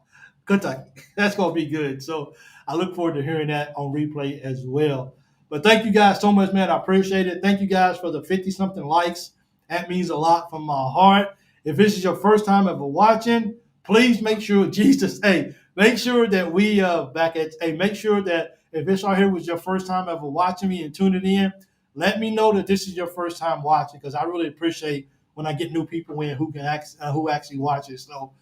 [SPEAKER 1] Kentucky. That's going to be good. So I look forward to hearing that on replay as well. But thank you guys so much, man. I appreciate it. Thank you guys for the 50-something likes. That means a lot from my heart. If this is your first time ever watching, please make sure, make sure that make sure that if this right here was your first time ever watching me and tuning in, let me know that this is your first time watching, because I really appreciate when I get new people in who actually watches. So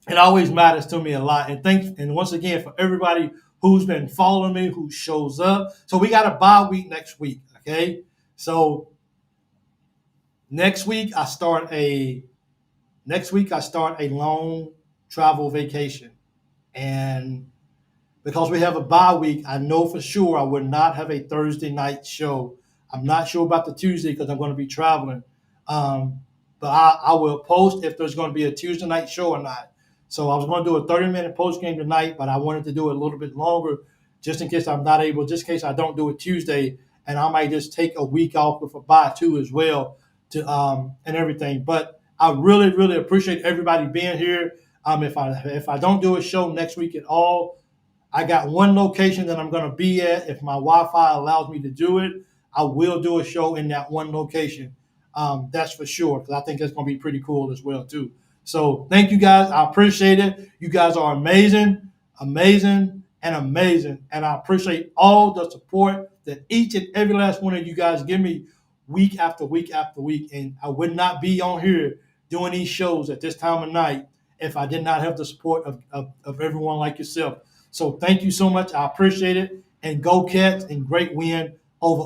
[SPEAKER 1] it always matters to me a lot. And once again, for everybody who's been following me, who shows up. So we got a bye week next week, okay? So next week I start a long travel vacation. And because we have a bye week, I know for sure I will not have a Thursday night show. I'm not sure about the Tuesday because I'm going to be traveling. But I will post if there's going to be a Tuesday night show or not. So I was going to do a 30-minute post game tonight, but I wanted to do it a little bit longer just in case I'm not able, just in case I don't do it Tuesday, and I might just take a week off with a bye too as well and everything. But I really, really appreciate everybody being here. If I don't do a show next week at all, I got one location that I'm going to be at. If my Wi-Fi allows me to do it, I will do a show in that one location. That's for sure, because I think that's going to be pretty cool as well too. So thank you guys. I appreciate it. You guys are amazing, amazing, and amazing. And I appreciate all the support that each and every last one of you guys give me week after week after week. And I would not be on here doing these shows at this time of night if I did not have the support of everyone like yourself. So thank you so much. I appreciate it. And go Cats, and great win over